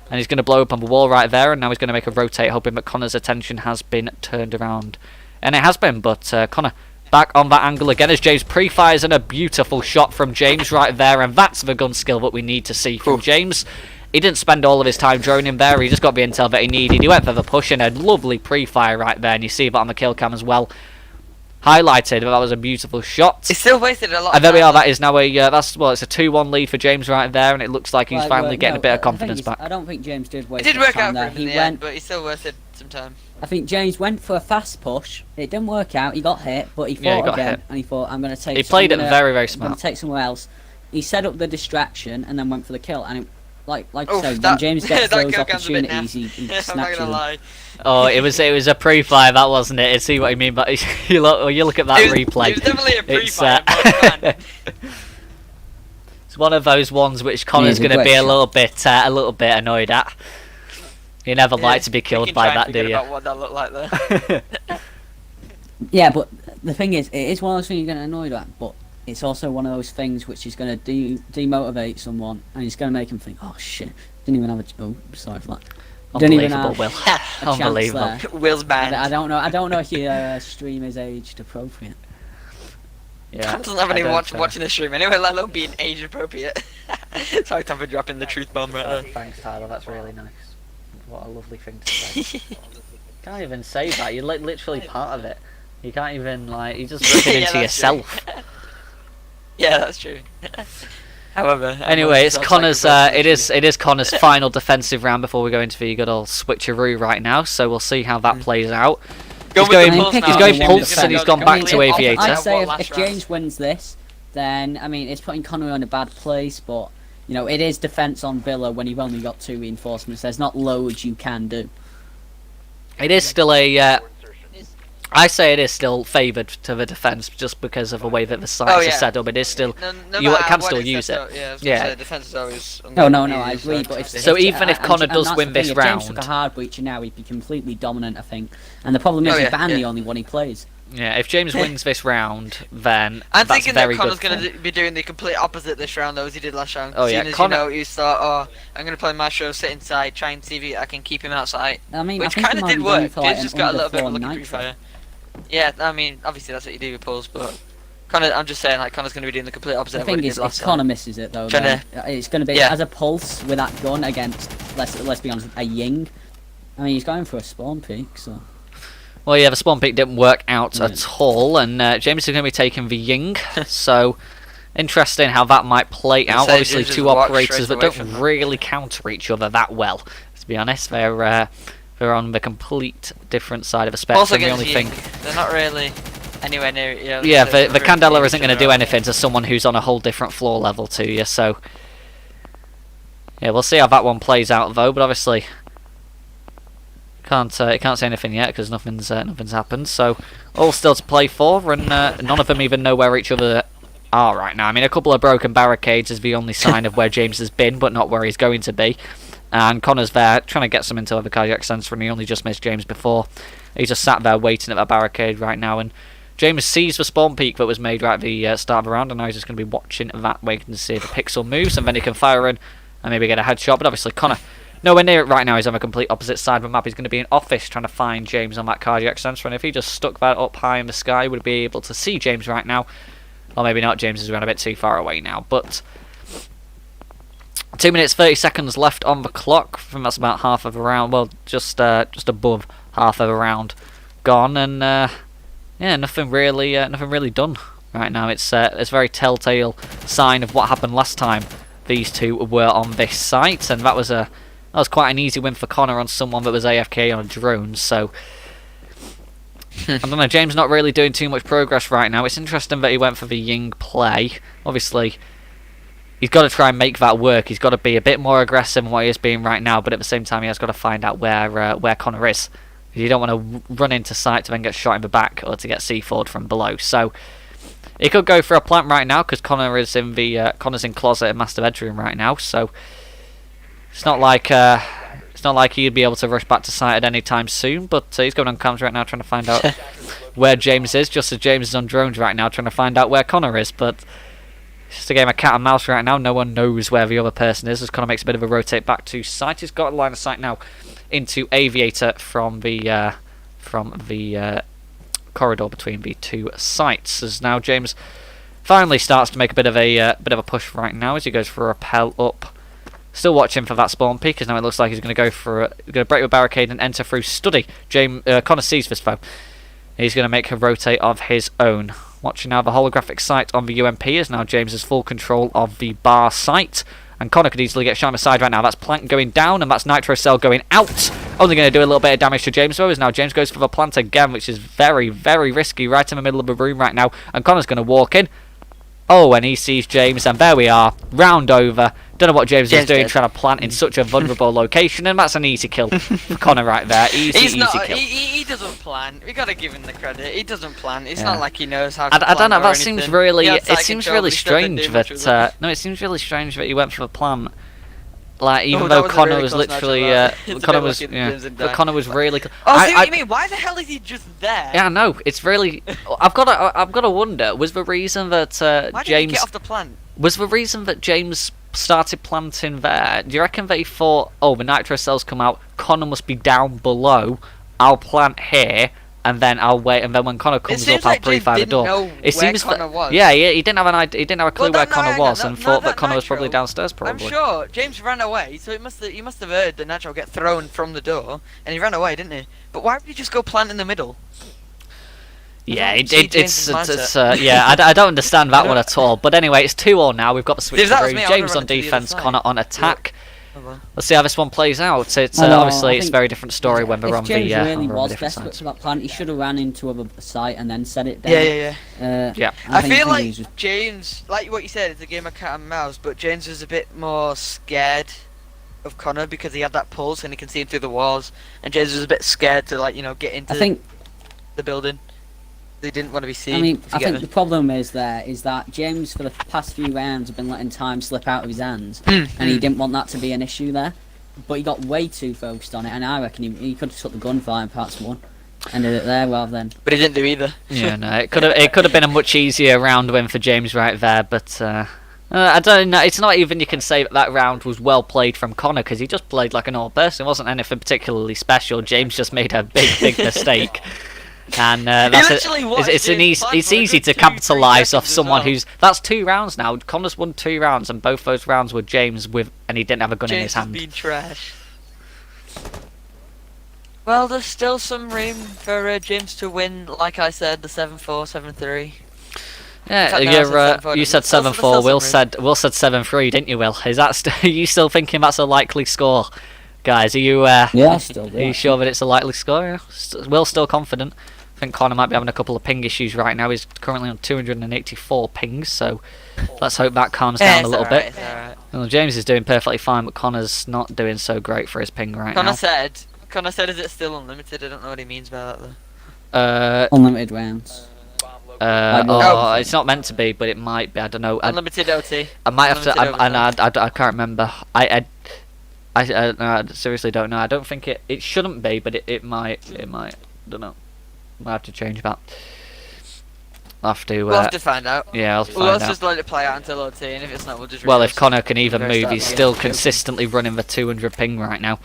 and he's going to blow up on the wall right there, and now he's going to make a rotate, hoping that Connor's attention has been turned around. And it has been, but Connor back on that angle again as James pre-fires, and a beautiful shot from James right there, and that's the gun skill that we need to see from James. He didn't spend all of his time droning there, he just got the intel that he needed. He went for the push and a lovely pre-fire right there, and you see that on the kill cam as well. Highlighted, that was a beautiful shot. He still wasted a lot And there of we time. are, that is now it's a 2-1 lead for James right there, and it looks like he's Well, finally getting no, a bit of the thing confidence is, back. I don't think James did It waste did much work time out for there. him in He the went. end, but he still wasted some time. I think James went for a fast push. It didn't work out. He got hit, but he Yeah, he fought got again, hit. and he thought, "I'm going to take." He played it very, very I'm going smart. to take somewhere else. He set up the distraction and then went for the kill. And it, like I Oof, said, when that- James gets that those kill cam's a bit opportunities, he I'm not snatches gonna them. lie. Oh, it was a pre-fire, that wasn't it? I see what you mean, but you look at that It was replay. definitely a It's, pre-fire, but man. It's one of those ones which Connor's Yeah, it's a going to be great a little bit annoyed at. You never like to be You killed can by try and that, do forget you? about what that looked like there. Yeah, but the thing is, it is one of those things you're going to annoy at, but it's also one of those things which is going to demotivate someone, and it's going to make him think, "Oh shit, didn't even have a." Oh, sorry for that. Didn't even Unbelievable, have Will. a chance Unbelievable. there. Will's banned. I don't know. I don't know if your stream is aged appropriate. Yeah, Tom doesn't have I anyone don't, watching the stream anyway, let alone being age appropriate. Sorry, Tom, for dropping the truth bomb right there. Thanks, Tyler. That's really nice. What a lovely thing to say. Can't even say that. You're literally part of it. You can't even you're just ripping Yeah, into that's yourself. Yeah, that's true. However, Anyway, it's Connor's. it It is Connor's final defensive round before we go into the good old switcheroo right now. So we'll see how that plays out. He's going Pulse and he's gone back to Aviator. I'd say What, if last round? James wins this, then I mean it's putting Connor in a bad place. But you know it is defense on Villa when you've only got 2 reinforcements. There's not loads you can do. It is still a. I say it is still favoured to the defence just because of the way that the sites yeah. are set up. It is still. No You matter can what still it's use set it. up, Yeah, I was Yeah. gonna say, defense is always. No, I agree. But if So even if Connor does that's win the this thing, if James took round- a hard breacher now, he'd be completely dominant, I think. And the problem is, Oh, he's yeah, banned the yeah. only one he plays. Yeah, if James wins this round, then I'm that's thinking that very Connor's good. going to be doing the complete opposite this round, though, as he did last round. Oh, yeah, Seeing as Connor- you know, you thought, oh, I'm going to play my show, sit inside, try and see if I can keep him outside. I mean, Which I think kind he of might did be going work. for, like, James an just got a little bit of a underfloor lucky nitro. pre-fire. Yeah, I mean, obviously that's what you do with pulls, but Connor, I'm just saying, like Connor's going to be doing the complete opposite The of what thing he is, did if last Connor time. misses it though, Tryna- then it's going to be Yeah. as a pulse with that gun against, let's be honest, a Ying. I mean, he's going for a spawn peak, so. Well, yeah, the spawn peak didn't work out Yeah. at all, and James is going to be taking the Ying. So, interesting how that might play out. So Obviously, James two just walked operators straight that away don't from that. really counter each other that well. To be honest, they're on the complete different side of the spectrum. Also The only against thing, Ying, they're not really anywhere near. You know, yeah, they're the really Candela near isn't each going to other, do aren't anything to someone who's on a whole different floor level to you. So, yeah, we'll see how that one plays out though. But obviously, can't say anything yet because nothing's happened. So, all still to play for, and none of them even know where each other are right now. I mean, a couple of broken barricades is the only sign of where James has been, but not where he's going to be. And Connor's there trying to get some into the cardiac sensor, and he only just missed James before. He's just sat there waiting at that barricade right now, and James sees the spawn peak that was made right at the start of the round, and now he's just going to be watching that, waiting to see if the pixel moves, and then he can fire in and maybe get a headshot. But obviously Connor nowhere near it right now. He's on the complete opposite side of the map. He's going to be in office trying to find James on that cardiac sensor, and if he just stuck that up high in the sky, he would be able to see James right now. Or maybe not, James is around a bit too far away now, but 2 minutes 30 seconds left on the clock. I think that's about half of a round. Well, just above half of a round gone, and yeah, nothing really done right now. It's a very telltale sign of what happened last time these two were on this site, and that was quite an easy win for Connor on someone that was AFK on a drone. So I don't know. James not really doing too much progress right now. It's interesting that he went for the Ying play. Obviously, he's got to try and make that work. He's got to be a bit more aggressive than what he is being right now, but at the same time, he has got to find out where Connor is. You don't want to run into sight to then get shot in the back or to get C4'd from below. So he could go for a plant right now because Connor is in the Connor's in closet and master bedroom right now. So it's not like he'd be able to rush back to site at any time soon. But he's going on comms right now trying to find out where James is. Just as James is on drones right now trying to find out where Connor is, but it's just a game of cat and mouse right now. No one knows where the other person is. As Connor makes a bit of a rotate back to site. He's got a line of sight now into Aviator from the corridor between the two sites. As now James finally starts to make a bit of a push right now as he goes for a rappel up. Still watching for that spawn peak, as now it looks like he's going to go for going to break the barricade and enter through study. Connor sees this foe. He's going to make a rotate of his own. Watching now the holographic sight on the UMP as now James has full control of the bar site. And Connor could easily get shot on the side right now. That's Plant going down, and that's Nitro Cell going out. Only going to do a little bit of damage to James, though, as now James goes for the plant again, which is very, very risky right in the middle of the room right now. And Connor's going to walk in. Oh, and he sees James, and there we are. Round over. Don't know what James is doing, dead. trying to plant in such a vulnerable location, and that's an easy kill for Connor right there. Easy kill. He doesn't plan. We gotta give him the credit. He doesn't plan. It's Yeah. not like he knows how to I don't know. plan or That seems anything. really. He had It sight seems control, really but he still didn't strange do much that. with it. No, it seems really strange that he went for the plan. Like even Oh, that though was a Connor really was close literally, match of that. It's a Connor bit was, lucky that yeah, James didn't but die. Connor was really. Oh, see what you mean? Why the hell is he just there? Yeah, I know. It's really. I've got to wonder. Was the reason that Why did he James get off the plant? started planting there? Do you reckon that he thought, oh, the nitro cells come out, Connor must be down below. I'll plant here, and then I'll wait, and then when Connor comes seems up, I'll like James pre-fire the didn't door. know It where seems Connor that was. yeah, he didn't have he didn't have a clue Well, where no, Connor hang was, on, and no, thought that that Connor was Nitro, probably downstairs. Probably. I'm sure James ran away, so he must have heard the Nitro get thrown from the door, and he ran away, didn't he? But why would he just go plant in the middle? Yeah, don't see it's James's yeah. I don't understand that one at all. But anyway, it's 2-2 now. We've got the switch If that was through. me, I would've James run on it to the other defense, side. Connor on attack. Oh, well. Let's see how this one plays out. It's I know, obviously I it's a think very different story when they're if on James the really on was different desperate sides. for that plant, he should have ran into a site and then set it down. Yeah. Yeah. I think feel he like was just- James, like what you said, it's a game of cat and mouse, but James was a bit more scared of Connor because he had that pulse and he can see him through the walls, and James was a bit scared to get into I think. the building. They didn't want to be seen. I mean, if you I get think me. the problem is that James, for the past few rounds, have been letting time slip out of his hands, Hmm. and he didn't want that to be an issue there. But he got way too focused on it, and I reckon he could have took the gunfight in parts one, ended it there rather than. But he didn't do either. Yeah, no, it could have been a much easier round win for James right there, but I don't know. It's not even you can say that round was well played from Connor because he just played like a normal person. It wasn't anything particularly special. James just made a big mistake. And He that's literally watched it's James plan it's for a easy good to 2-3 capitalise off seconds as someone well. who's that's 2 rounds now. Connor's won 2 rounds, and both those rounds were James with, and he didn't have a gun in his James has hand. been trash. Well, there's still some room for James to win, like I said, the 7-4, 7-3. Yeah, fact, no, I said 7-4, you didn't said I? Also, 7-4. Will there's said 7-3, didn't you, Will? Is that are you still thinking that's a likely score, guys? Are you Yeah, I still do. are you sure that it's a likely score? Yeah. Will's still confident. I think Connor might be having a couple of ping issues right now. He's currently on 284 pings, so let's hope that calms down a little bit. It's alright. Well, James is doing perfectly fine, but Connor's not doing so great for his ping right Connor now. said, is it still unlimited? I don't know what he means by that though. Unlimited rounds. Oh, it's not meant to be, but it might be. I don't know. Unlimited OT. I might have to. Unlimited I can't remember. I seriously don't know. I don't think it shouldn't be, but it might. It might. Don't know. Might have to change that. I'll have to. We'll have to find out. Yeah, I'll Well, find let's out. just let it play out until OT, and if it's not, we'll just. Well, if reverse. Connor can even Reverse move, that he's again. still consistently running the 200 ping right now.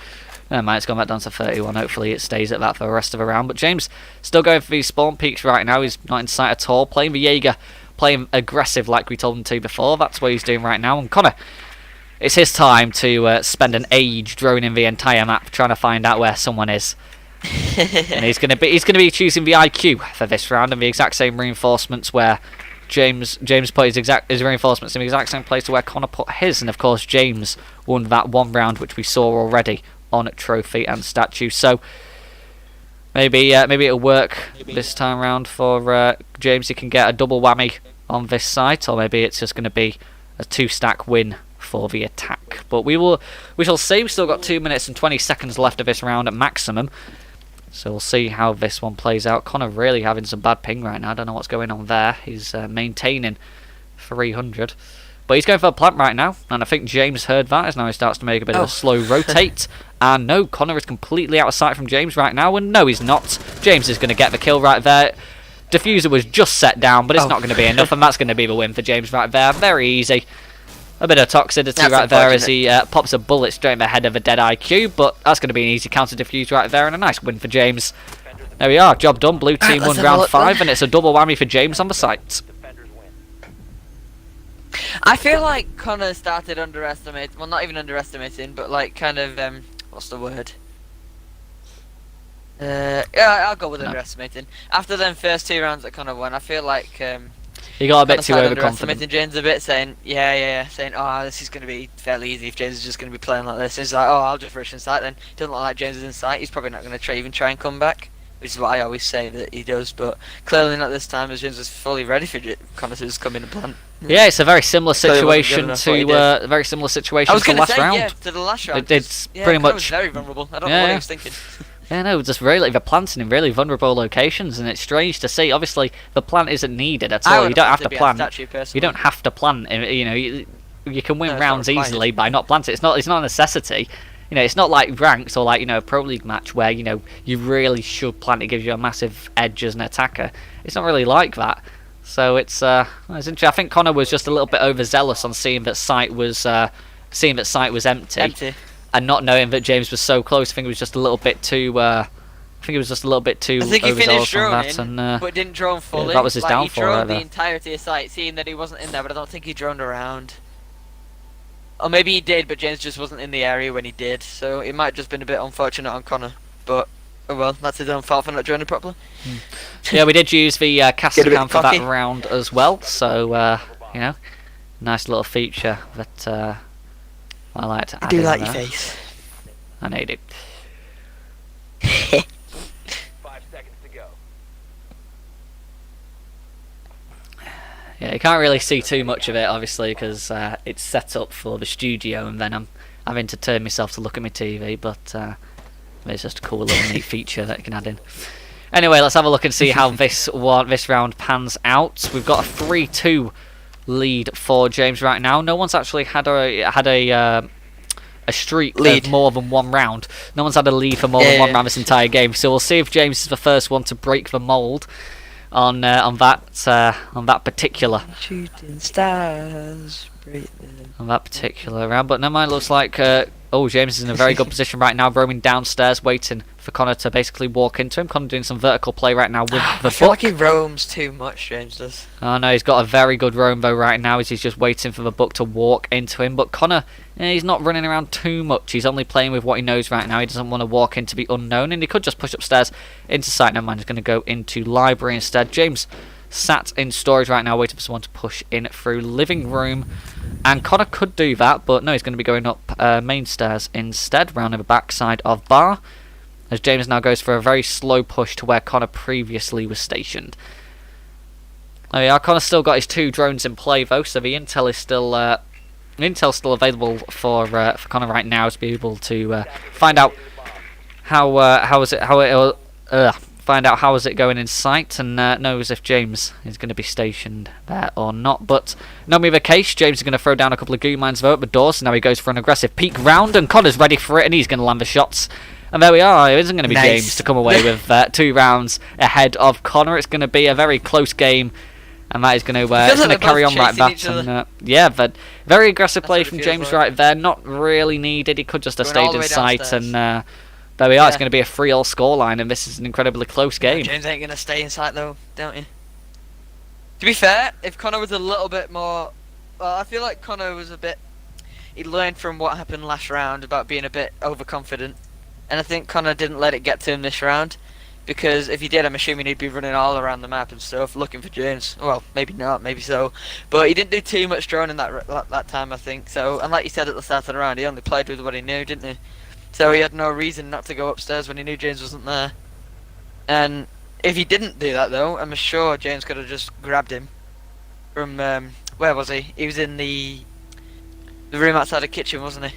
Never mind, it's gone back down to 31. Hopefully it stays at that for the rest of the round. But James still going for these spawn peaks right now. He's not in sight at all. Playing the Jaeger, playing aggressive like we told him to before. That's what he's doing right now. And Connor, it's his time to spend an age droning the entire map trying to find out where someone is. And he's gonna be choosing the IQ for this round and the exact same reinforcements where James put his reinforcements in the exact same place to where Connor put his, and of course James won that one round which we saw already on trophy and statue. So maybe it'll work this time round for James. He can get a double whammy on this site, or maybe it's just going to be a 2-stack win for the attack. But we shall see. We've still got 2 minutes and 20 seconds left of this round at maximum. So we'll see how this one plays out. Connor really having some bad ping right now. I don't know what's going on there. He's maintaining 300. But he's going for a plant right now. And I think James heard that as now he starts to make a bit of a slow rotate. And no, Connor is completely out of sight from James right now. And no, he's not. James is going to get the kill right there. Diffuser was just set down, but it's not going to be enough. And that's going to be the win for James right there. Very easy. A bit of toxicity That's right there as unfortunate. he pops a bullet straight in the head of a dead IQ, but that's going to be an easy counter defuse right there and a nice win for James. There we are, job done. Blue team Right, won let's have a round look 5, then. and it's a double whammy for James on the site. I feel like Connor started underestimating. Well, not even underestimating, but like kind of what's the word? Yeah, I'll go with No. underestimating. After them first 2 rounds that Connor won, I feel like He got a bit Connor too started overconfident. underestimating James a bit, saying saying, oh, this is going to be fairly easy if James is just going to be playing like this. And he's like, oh, I'll just rush in sight then. Doesn't look like James is in sight. He's probably not going to even try and come back, which is what I always say that he does. But clearly not this time, as James was fully ready for Connor to just come in and plant. Yeah, it's a very similar So it wasn't good situation enough what he to did. a very similar situation I was to the going to last say, round. yeah, to the last round. It's yeah, pretty Connor much was very vulnerable. I don't know Yeah, what yeah. he was thinking. Yeah, no, just really they're planting in really vulnerable locations, and it's strange to see. Obviously, the plant isn't needed at I all. would You don't have to be a plant. statue, personally. You don't have to plant. You know, you can win No, it's not rounds required. easily by not planting. It's not a necessity. You know, it's not like ranked or like, you know, a pro league match where, you know, you really should plant. It gives you a massive edge as an attacker. It's not really like that. So it's interesting. I think Connor was just a little bit overzealous on seeing that site was empty. And not knowing that James was so close. I think it was just a little bit too. I think it was just a little bit too I think he overzealous finished on that, droning, and but didn't drone fully. that was his like, downfall He droned right the there. entirety of sight, seeing that he wasn't in there, but I don't think he droned around. Or maybe he did, but James just wasn't in the area when he did, so it might have just been a bit unfortunate on Connor. But, oh well, that's his own fault for not droning properly. Yeah, we did use the caster Get a bit cam for that cocky. round as well. So you know, nice little feature that I like to add in there. face. I know you do. 5 seconds to go. Yeah, you can't really see too much of it, obviously, because it's set up for the studio, and then I'm having to turn myself to look at my TV. But it's just a cool little neat feature that you can add in. Anyway, let's have a look and see how this round pans out. We've got a 3-2 lead for James right now. No one's actually had a streak Lead. of more than 1 round. No one's had a lead for more than 1 round this entire game. So we'll see if James is the first one to break the mould on that particular Shooting stars. on that particular round. But never mind, looks like James is in a very good position right now, roaming downstairs, waiting for Connor to basically walk into him. Connor doing some vertical play right now with the I feel book. like he roams too much, James does. Oh no, he's got a very good roam though right now as he's just waiting for the book to walk into him. But Connor, he's not running around too much. He's only playing with what he knows right now. He doesn't want to walk into the unknown, and he could just push upstairs into sight. Never mind, he's going to go into library instead. James sat in storage right now, waiting for someone to push in through living room. And Connor could do that, but no, he's going to be going up main stairs instead, round the backside of bar, as James now goes for a very slow push to where Connor previously was stationed. Oh yeah, Connor's still got his 2 drones in play though, so the intel is still available for Connor right now to be able to find out how is it going in sight, and knows if James is going to be stationed there or not. But no matter the case, James is going to throw down a couple of goo mines though at the door, so now he goes for an aggressive peek round, and Connor's ready for it, and he's going to land the shots. And there we are. It isn't going to be Nice. James to come away with 2 rounds ahead of Connor. It's going to be a very close game, and that is going to Feels like they're carry both on like chasing that. each other. And, yeah, but very aggressive That's play what it from feels James like. right there. Not really needed. He could just have Going all stayed the in way sight, downstairs. and there we are. It's Yeah. going to be a 3-all scoreline, and this is an incredibly close game. James ain't gonna stay inside though, don't you? To be fair, if Connor was a little bit more, well, I feel like Connor was a bit. He learned from what happened last round about being a bit overconfident, and I think Connor didn't let it get to him this round, because if he did, I'm assuming he'd be running all around the map and stuff, looking for James. Well, maybe not, maybe so, but he didn't do too much droning that time, I think. So, and like you said at the start of the round, he only played with what he knew, didn't he? So he had no reason not to go upstairs when he knew James wasn't there. And if he didn't do that though, I'm sure James could have just grabbed him from where was he? He was in the room outside the kitchen, wasn't he?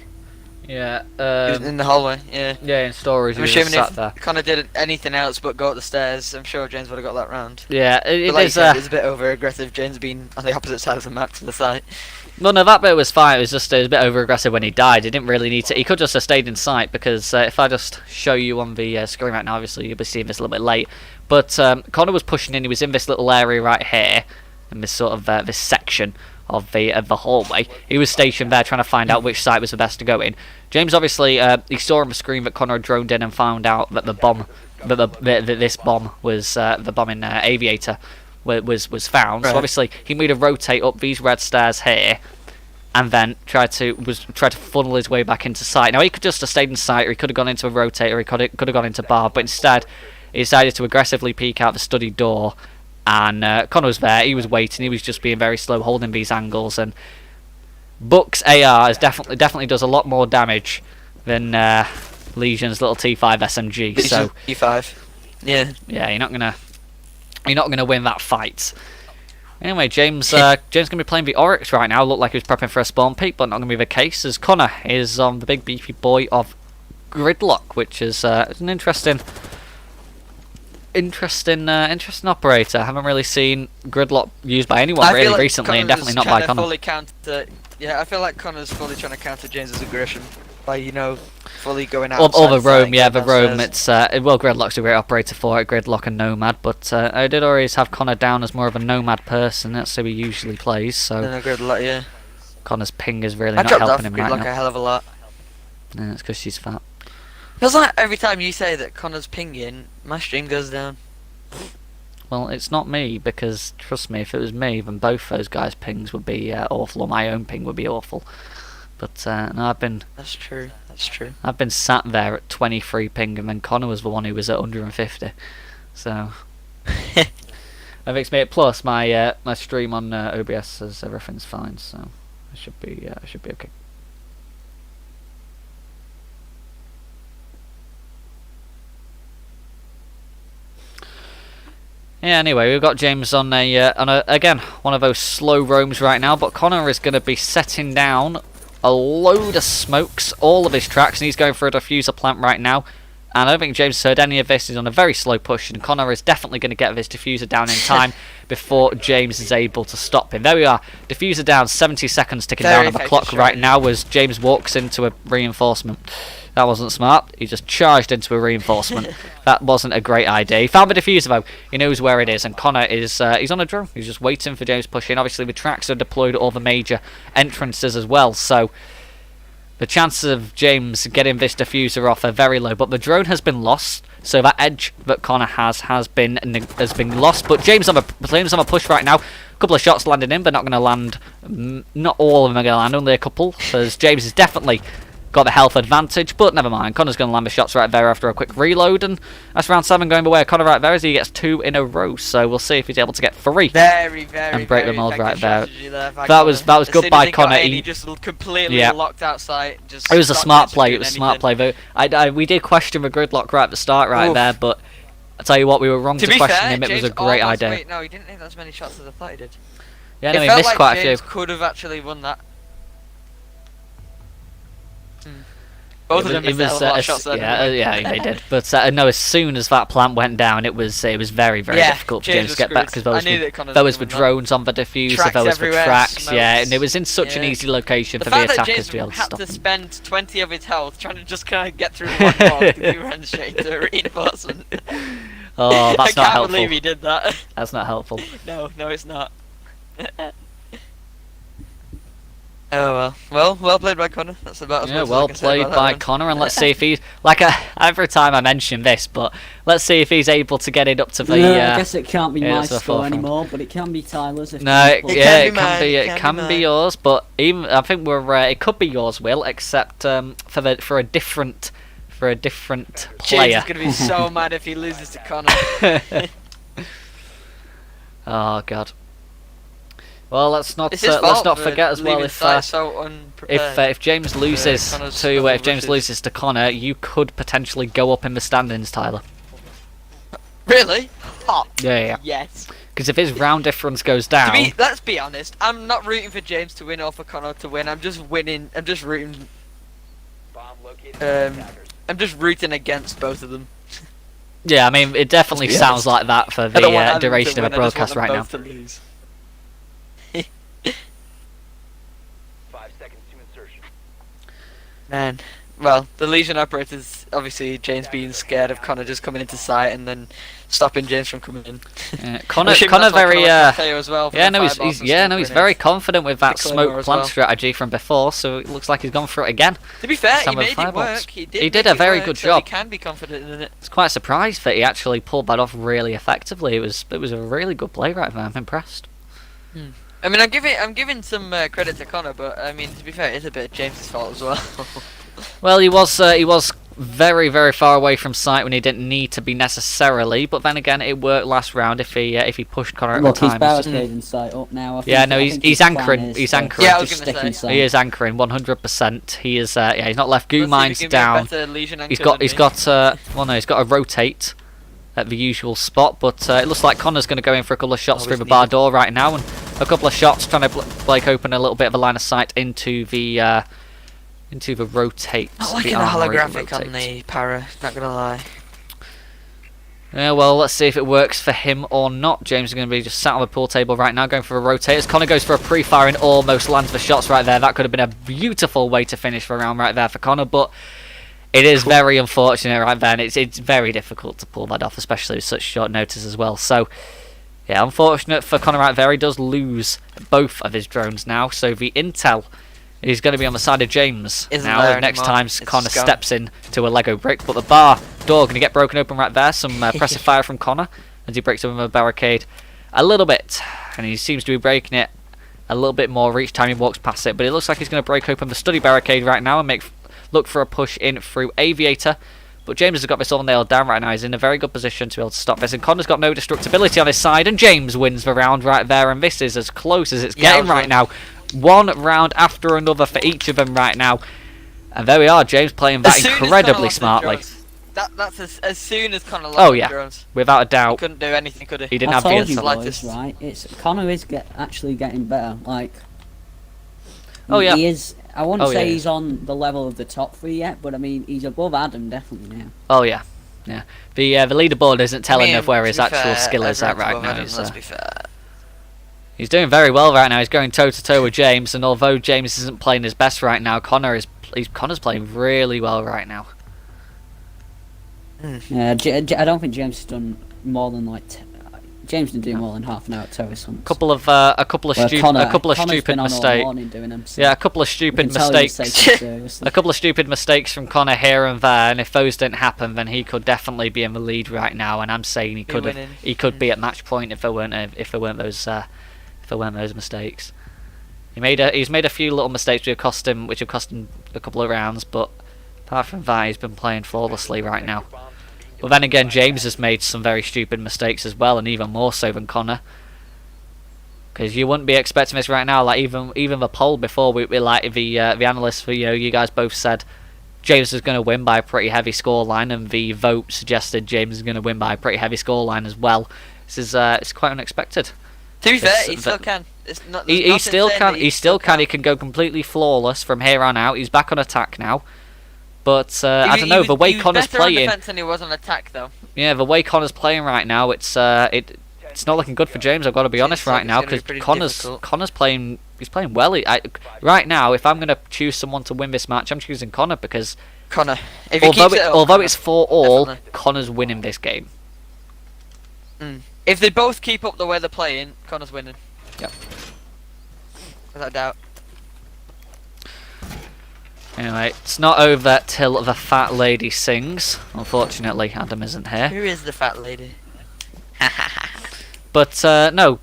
Yeah, He was in the hallway. Yeah. yeah, in storage. I'm He was just assuming sat there. if Connor did anything else but go up the stairs, I'm sure James would have got that round. Yeah, But it like you is. said, it was a bit over aggressive. James being on the opposite side of the map to the side. Well, no, that bit was fine. It was just a bit over aggressive when he died. He didn't really need to. He could just have stayed in sight, because if I just show you on the screen right now, obviously you'll be seeing this a little bit late. But Connor was pushing in. He was in this little area right here, in this sort of this section of the hallway. He was stationed there trying to find out which site was the best to go in. James obviously he saw on the screen that Connor had droned in and found out that the bomb, that this bomb was the bomb in Aviator was found. Right. So obviously he made a rotate up these red stairs here, and then tried to funnel his way back into sight. Now he could just have stayed in sight, or he could have gone into a rotator, he could have gone into bar, but instead he decided to aggressively peek out the study door. And Connor was there. He was waiting. He was just being very slow, holding these angles. And Buck's AR is definitely does a lot more damage than Legion's little T5 SMG. So E5. Yeah. yeah, you're not gonna win that fight. Anyway, James gonna be playing the Oryx right now. Looked like he was prepping for a spawn peek, but not gonna be the case, as Connor is on the big beefy boy of Gridlock, which is an interesting operator. I haven't really seen Gridlock used by anyone I feel really like recently, and Connor's definitely not by trying to Connor. fully counter. Yeah, I feel like Connor's fully trying to counter James's aggression by fully going out. Or the roam, yeah, the roam. It's well, Gridlock's a great operator for it, Gridlock and Nomad. But I did always have Connor down as more of a Nomad person. That's who he usually plays. So No, Gridlock, yeah. Connor's ping is really I not dropped off helping him right Gridlock now. a hell of a lot. Yeah, it's because she's fat. Feels like every time you say that Connor's pinging, my stream goes down. Well, it's not me, because trust me, if it was me, then both those guys' pings would be awful, or my own ping would be awful. But no, That's true. That's true. I've been sat there at 23 ping, and then Connor was the one who was at 150. So that makes me. Plus, my my stream on OBS says everything's fine, so I should be okay. Yeah, anyway, we've got James on a again one of those slow roams right now, but Connor is going to be setting down a load of smokes, all of his tracks, and he's going for a diffuser plant right now. And I don't think James heard any of this. He's on a very slow push, and Connor is definitely going to get this diffuser down in time before James is able to stop him. There we are, diffuser down, 70 seconds ticking Very down on the effective clock shot. right now as James walks into a reinforcement. That wasn't smart. He just charged into a reinforcement. That wasn't a great idea. He found the diffuser though. He knows where it is, and Connor is he's on a drone. He's just waiting for James to push in. Obviously, the tracks are deployed at all the major entrances as well, so the chances of James getting this diffuser off are very low. But the drone has been lost, so that edge that Connor has been lost. But James on a push right now. A couple of shots landing in, but not going to land. Not all of them are going to land, only a couple. Because James has definitely got the health advantage, but never mind. Connor's going to land the shots right there after a quick reload, and that's round 7 going the way of Connor right there as he gets 2 in a row. So we'll see if he's able to get 3 very, and break the mold right there. That was good by Connor. He just completely locked outside. Just it was a stopped smart it play. from It was a doing smart anything. play. Though we did question the gridlock right at the start right Oof. there, but I tell you what, we were wrong to To be question fair, him. It James was a great almost idea. no, he didn't take as many shots as I thought he did. Yeah, no, it he felt missed like quite a James few. could have actually won that. Both of them missed a lot of shots then. Yeah, they did. But no, as soon as that plant went down, it was very Yeah, difficult for James James was to get back screwed. because I knew that Connor's there was the gonna win that. drones on the diffuser, Tracks there was the everywhere, tracks, yeah, smokes. and it was in such an Yeah. easy location The for the fact that attackers James to be able to had stop. to spend 20 of his health trying to just kind of get through one wall because he ran straight to a reinforcement. Oh, that's I not can't helpful. believe he did that. That's not helpful. No, it's not. Oh well played by Connor. That's about as Yeah, much as I well can say played about that by one. Connor, and let's see if he's every time I mention this, but let's see if he's able to get it up to the. No, I guess it can't be yeah, my that's the score forefront. anymore, but it can be Tyler's. If No, you it, put- yeah, can it be can mine, be, it it can can be be mine. yours, but even I think it could be yours, Will, except for a different James player. is gonna be so mad if he loses to Connor. Oh God. Well, let's not It's his let's fault not for forget as well leaving if site so unprepared. if James loses Connor's to double if James rushes. loses to Connor, you could potentially go up in the standings, Tyler. Really? Hot. Yeah. Yes. Because if his round difference goes down, Let's be honest. I'm not rooting for James to win or for Connor to win. I'm just winning. I'm just rooting. Bomb located. Attackers. I'm just rooting against both of them. yeah, I mean, it definitely Let's be sounds honest. like that for I don't want the either duration to of a win, I just want broadcast them right now. both to lose. 5 seconds to insertion. Man. Well, the Legion operators, obviously James being scared of Connor just coming into sight and then stopping James from coming in. Yeah, I'm Connor assuming Connor that's why very likes Mateo as well for yeah, the no, he's fireballs and yeah, smoke no, he's grenades. very confident with that The Claymore smoke as plant well. strategy from before, so it looks like he's gone for it again. To be fair, he Some of made it fireballs. work. He He did make a it very work, good so job. He can be confident in it. I was quite surprised that he actually pulled that off really effectively. It was a really good play right there. I'm impressed. I mean, I'm giving some credit to Connor, but I mean, to be fair, it's a bit of James's fault as well. Well, he was very far away from sight when he didn't need to be necessarily, but then again, it worked last round if he pushed Connor at Look, the he's time. barricading sight up now. I Yeah, think- no, I he's- think he's his plan anchoring, is he's to anchoring. Yeah, I was just gonna stick say. inside. He is anchoring 100%. He is yeah, he's not left goo Let's see if mines he can be a down. better Legion He's anchor got than he's me. got well no, he's got to rotate at the usual spot, but it looks like Connor's going to go in for a couple of shots through Always the bar needed. door right now, and a couple of shots trying to break open a little bit of a line of sight into the rotate. Not liking the the armory holographic on rotate. the para. Not gonna lie. Yeah, well, let's see if it works for him or not. James is going to be just sat on the pool table right now, going for a rotate. As Connor goes for a pre-fire and almost lands the shots right there. That could have been a beautiful way to finish the round right there for Connor, but it is very unfortunate right there, and it's very difficult to pull that off, especially with such short notice as well. So, yeah, unfortunate for Connor right there. He does lose both of his drones now, so the intel is going to be on the side of James Isn't now. there Next anymore. time It's Connor gone. steps in to a Lego brick, but the bar door going to get broken open right there. Some pressure fire from Connor as he breaks open the barricade a little bit, and he seems to be breaking it a little bit more each time he walks past it. But it looks like he's going to break open the study barricade right now and look for a push in through Aviator. But James has got this all nailed down right now. He's in a very good position to be able to stop this. And Connor's got no destructibility on his side. And James wins the round right there. And this is as close as it's getting right now. One round after another for each of them right now. And there we are. James playing that As soon as Connor incredibly lost his smartly. drones, That's as soon as Connor lost Oh, his yeah. drones. Without a He doubt. couldn't do anything, could he? He didn't I have the told you intel. boys, right? It's Connor is actually getting better. Like, Oh, yeah. he is. I wouldn't Oh, say yeah. he's on the level of the top 3 yet, but I mean he's above Adam definitely now. Oh, yeah. Yeah. The leaderboard isn't telling I mean, of where to his be actual fair, skill is at everyone's right above now. Adam, He's, let's be fair. He's doing very well right now. He's going toe to toe with James, and although James isn't playing his best right now, Connor's playing really well right now. Yeah, I don't think James has done more than like. James didn't do more than half an hour at Terrace Hunt. A couple of stupid mistakes. Yeah, a couple of stupid mistakes. A couple of stupid mistakes from Connor here and there, and if those didn't happen, then he could definitely be in the lead right now. And I'm saying he could be at match point if there weren't those mistakes. He's made a few little mistakes which have cost him a couple of rounds, but apart from that, he's been playing flawlessly right now. But then again, James has made some very stupid mistakes as well, and even more so than Connor. Because you wouldn't be expecting this right now. Like even the poll before, we like the analysts, you guys both said James is going to win by a pretty heavy scoreline, and the vote suggested James is going to win by a pretty heavy scoreline as well. This is it's quite unexpected. To be fair, he still can. He still can. He still can. He can go completely flawless from here on out. He's back on attack now. But I don't know, the way Connor's playing. He was better on defense than he was on attack, though. Yeah, the way Connor's playing right now, it's not looking good for James. I've got to be honest right now, because Connor's playing. He's playing well. Right now, if I'm going to choose someone to win this match, I'm choosing Connor, because Connor. Although it's 4-all, Connor's winning this game. If they both keep up the way they're playing, Connor's winning. Yep. Without doubt. Anyway, it's not over till the fat lady sings. Unfortunately, Adam isn't here. Who is the fat lady? But no,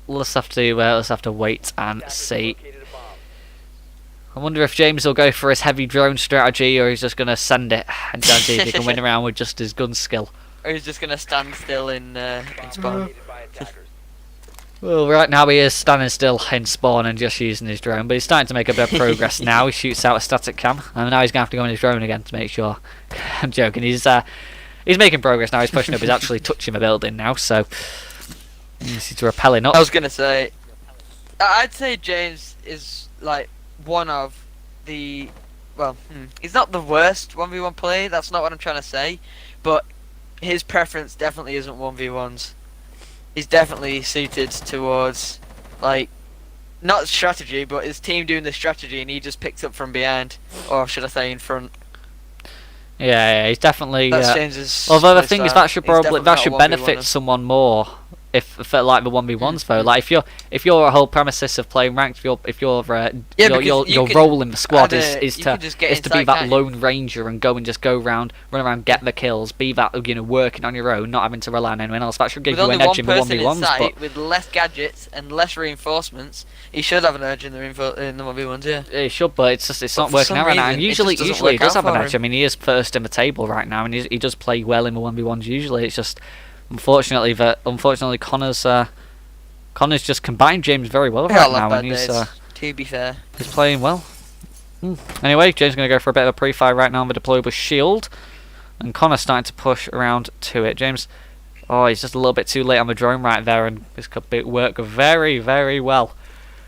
let's have to wait and see. I wonder if James will go for his heavy drone strategy, or he's just going to send it and try and see if he can win around with just his gun skill. Or he's just going to stand still in spawn. Well, right now he is standing still in spawn and just using his drone, but he's starting to make a bit of progress now. He shoots out a static cam, and now he's going to have to go in his drone again to make sure. I'm joking. He's making progress now. He's pushing up. He's actually touching the building now, so he's rappelling up. I was going to say, I'd say James is like one of the, well, he's not the worst 1v1 player. That's not what I'm trying to say, but his preference definitely isn't 1v1s. He's definitely suited towards, like, not strategy, but his team doing the strategy, and he just picks up from behind, or should I say in front. Yeah, he's definitely. That's James's although the thing is, that should definitely benefit someone more. If like the 1v1s though, like if your whole premises of playing ranked, if your role in the squad is to be that lone ranger and run around, get the kills, be that working on your own, not having to rely on anyone else. That should give you an edge in the 1v1s. But with less gadgets and less reinforcements, he should have an edge in the 1v1s. Yeah, he should, but it's not working out right now. And usually he does have an edge. I mean, he is first in the table right now, and he does play well in the 1v1s. Usually, it's just. Unfortunately, Connor's just combined James very well right now, and he's to be fair, he's playing well. Anyway, James is going to go for a bit of a pre-fire right now on the deployable shield, and Connor's starting to push around to it. James, he's just a little bit too late on the drone right there, and this could work very, very well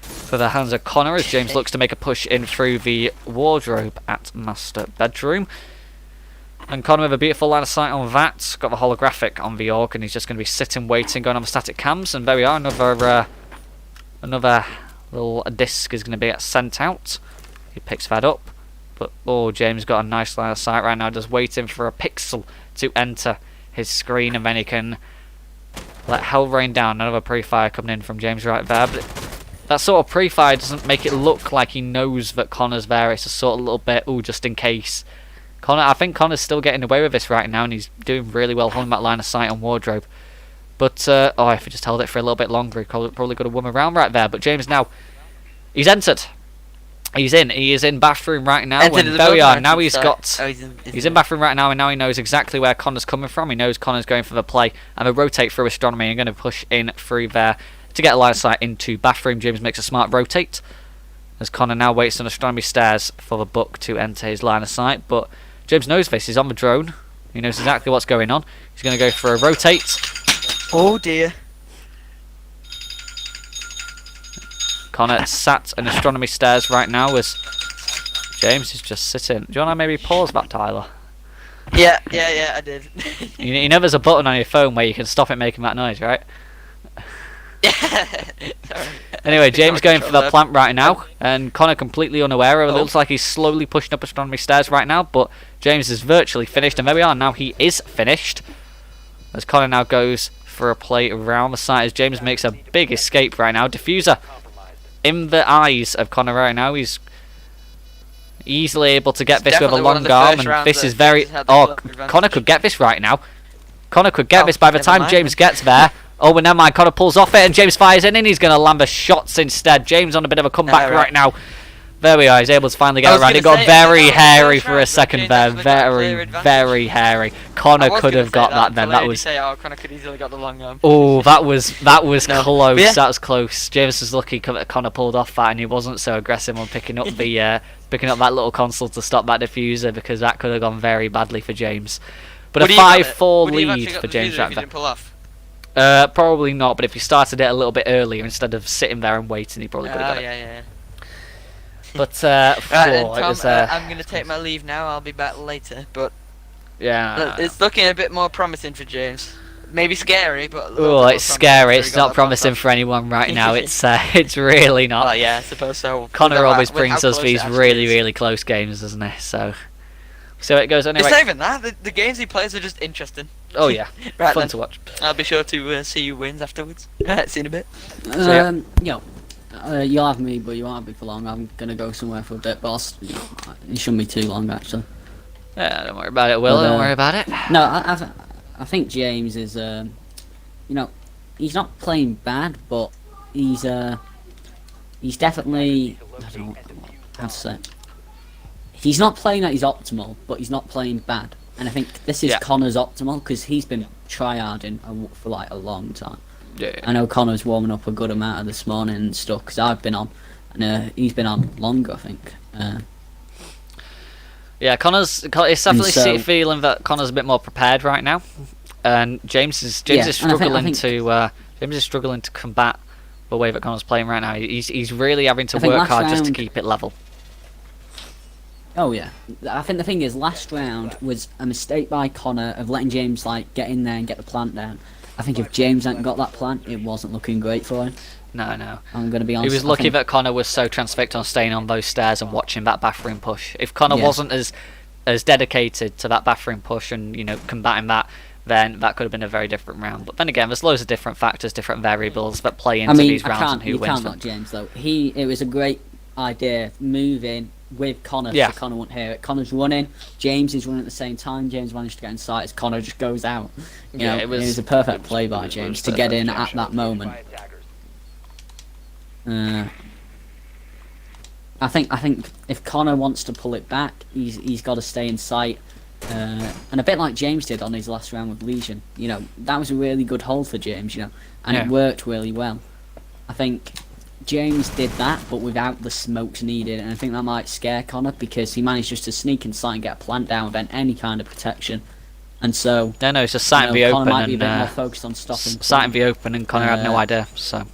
for the hands of Connor as James looks to make a push in through the wardrobe at master bedroom. And Connor with a beautiful line of sight on that. Got the holographic on the Orc, and he's just going to be sitting, waiting, going on the static cams. And there we are, another little disc is going to be sent out. He picks that up. But, James got a nice line of sight right now, just waiting for a pixel to enter his screen, and then he can let hell rain down. Another pre-fire coming in from James right there. But that sort of pre-fire doesn't make it look like he knows that Connor's there. It's a sort of little bit, just in case. I think Connor's still getting away with this right now, and he's doing really well holding that line of sight on wardrobe. But, if he just held it for a little bit longer, he probably could have won around right there. But James now, he's entered. He is in bathroom right now, and there we are. Now he's in bathroom right now, and now he knows exactly where Connor's coming from. He knows Connor's going for the play, and a rotate through astronomy, and going to push in through there to get a line of sight into bathroom. James makes a smart rotate, as Connor now waits on astronomy stairs for the book to enter his line of sight, but James knows this. He's on the drone. He knows exactly what's going on. He's going to go for a rotate. Oh dear. Connor sat in astronomy stairs right now as James is just sitting. Do you want to maybe pause that, Tyler? Yeah, I did. You know there's a button on your phone where you can stop it making that noise, right? Sorry. Anyway, James Sorry, going for the control plant right now, and Connor completely unaware of it. Oh. Looks like he's slowly pushing up astronomy stairs right now, but James is virtually finished, and there we are. Now he is finished. As Connor now goes for a play around the site, as James makes a big escape right now. Diffuser in the eyes of Connor right now. He's easily able to get It's this with a definitely one of long the arm, first and rounds this that is very... James had the Oh, glove advantage. Connor could get this right now. Connor could get Oh, this by the never time mind James then. gets there. Oh, but never mind. Connor pulls off it, and James fires in, and he's going to land the shots instead. James on a bit of a comeback Right. right now. There we are. He's able to finally I get was around. It gonna got say, very I think hairy that for a was second James there. actually got a clear Very, advantage. very hairy. I Connor was could gonna have got say that then. That Lady was... say, oh, Connor could easily got the long arm. Oh, that was No. close. But yeah. That was close. James was lucky Connor pulled off that, and he wasn't so aggressive on picking up the picking up that little console to stop that diffuser, because that could have gone very badly for James. But Would a he have got it? 5-4 Would he have actually lead got for the James diffuser if right he there. didn't pull off? Probably not, but if he started it a little bit earlier instead of sitting there and waiting, he probably could have Oh, got it. yeah. But Right, then, four, it Tom, was, I'm going to take my leave now. I'll be back later. But yeah. it's looking a bit more promising for James. Maybe scary, but a little bit Oh, more it's promising scary. after he It's got not that promising bounce for anyone right now. It's really off. not. Well, yeah, I suppose so. Connor With always how brings close us it these actually really, is. really close games, doesn't he? So it goes anyway. It's not even that. The games he plays are just interesting. Oh yeah, Right fun then. to watch. I'll be sure to see you wins afterwards. See you in a bit. yeah. You'll have me, but you won't have me for long. I'm gonna go somewhere for a bit, but it shouldn't be too long actually. Yeah, don't worry about it, Will. But, Don't worry about it. No, I think James is, he's not playing bad, but he's definitely, I don't know how to say it. He's not playing at his optimal, but he's not playing bad. And I think this is Yeah. Connor's optimal, because he's been tryharding for like a long time. Yeah. I know Connor's warming up a good amount of this morning and stuff, because I've been on, and he's been on longer, I think. Yeah, it's definitely so- feeling that Connor's a bit more prepared right now, and James is Yeah, and I struggling think- James is struggling to combat the way that Connor's playing right now. He's really having to I think work last hard just to round- keep it level. Oh yeah, I think the thing is, last round was a mistake by Connor of letting James like get in there and get the plant down. I think if James hadn't got that plant, it wasn't looking great for him. No. I'm gonna be He honest. was I lucky think- that Connor was so transfixed on staying on those stairs and watching that bathroom push. If Connor Yeah. wasn't as dedicated to that bathroom push and combating that, then that could have been a very different round. But then again, there's loads of different factors, different variables that play into I mean, these rounds and who you wins can't them. knock James though. It was a great idea moving with Connor, Yeah. so Connor won't hear it. Connor's running, James is running at the same time. James managed to get inside as Connor just goes out. Yeah, it It was- was a perfect play by James to get in at that moment. By attackers. I think if Connor wants to pull it back, he's got to stay in sight. And a bit like James did on his last round with Legion, that was a really good hold for James, and Yeah. it worked really well. I think James did that, but without the smokes needed, and I think that might scare Connor because he managed just to sneak inside and get a plant down without any kind of protection. And so, No, it's just sat in the Connor open might be a bit more and focused on stopping. sat in the open, and Connor had no Uh, idea. So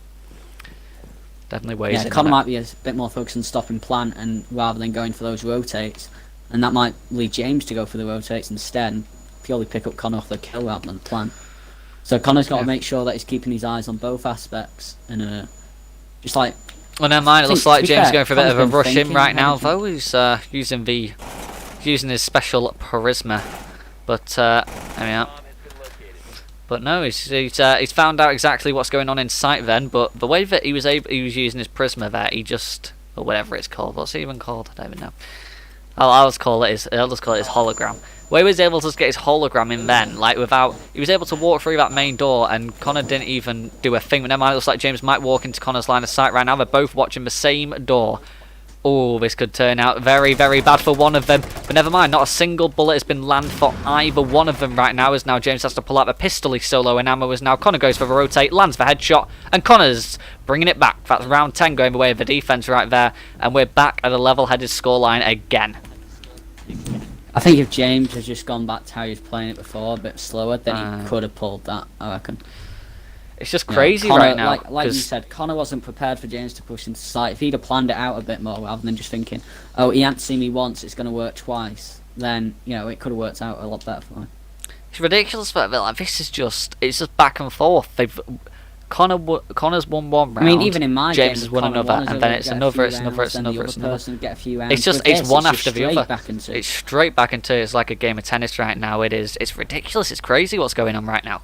definitely weighs Yeah, in. Connor on might be a bit more focused on stopping plant and rather than going for those rotates, and that might lead James to go for the rotates instead and purely pick up Connor off the kill rather than the plant. So Connor's got Yeah. to make sure that he's keeping his eyes on both aspects and just like it. Well, never mind. It looks to like be James fair, going for a bit of a Connor's been rush in thinking, right now, hasn't he? though. He's using his special charisma, but there we are. Bomb has been located. But no, he's found out exactly what's going on in sight then. But the way that he was using his prisma there, he just, or whatever it's called. What's it even called? I don't even know. I'll just call it his hologram. Where he was able to just get his hologram in then, he was able to walk through that main door, and Connor didn't even do a thing. But never mind, it looks like James might walk into Connor's line of sight right now. They're both watching the same door. Oh, this could turn out very, very bad for one of them. But never mind, not a single bullet has been landed for either one of them right now, as now James has to pull out the pistol he's solo in ammo, as now Connor goes for the rotate, lands the headshot, and Connor's bringing it back. That's round 10 going the way of the defense right there, and we're back at a level-headed scoreline again. I think if James had just gone back to how he was playing it before, a bit slower, then Uh, he could have pulled that, I reckon. It's just You know, crazy Connor, right now. like you 'cause- said, Connor wasn't prepared for James to push into sight. If he'd have planned it out a bit more rather than just thinking, oh, he hadn't seen me once, it's going to work twice, then, it could have worked out a lot better for him. It's ridiculous, but this is it's just back and forth. Connor's won one round. I mean, even in my James game, has won Conor another, won, and then he'll it's get a another, few it's another, rounds, it's then the another, other it's another. person will get a few rounds. It's just, With it's this, one just after the straight other. back into it. It's straight back into it. It's like a game of tennis right now. It's ridiculous. It's crazy what's going on right now.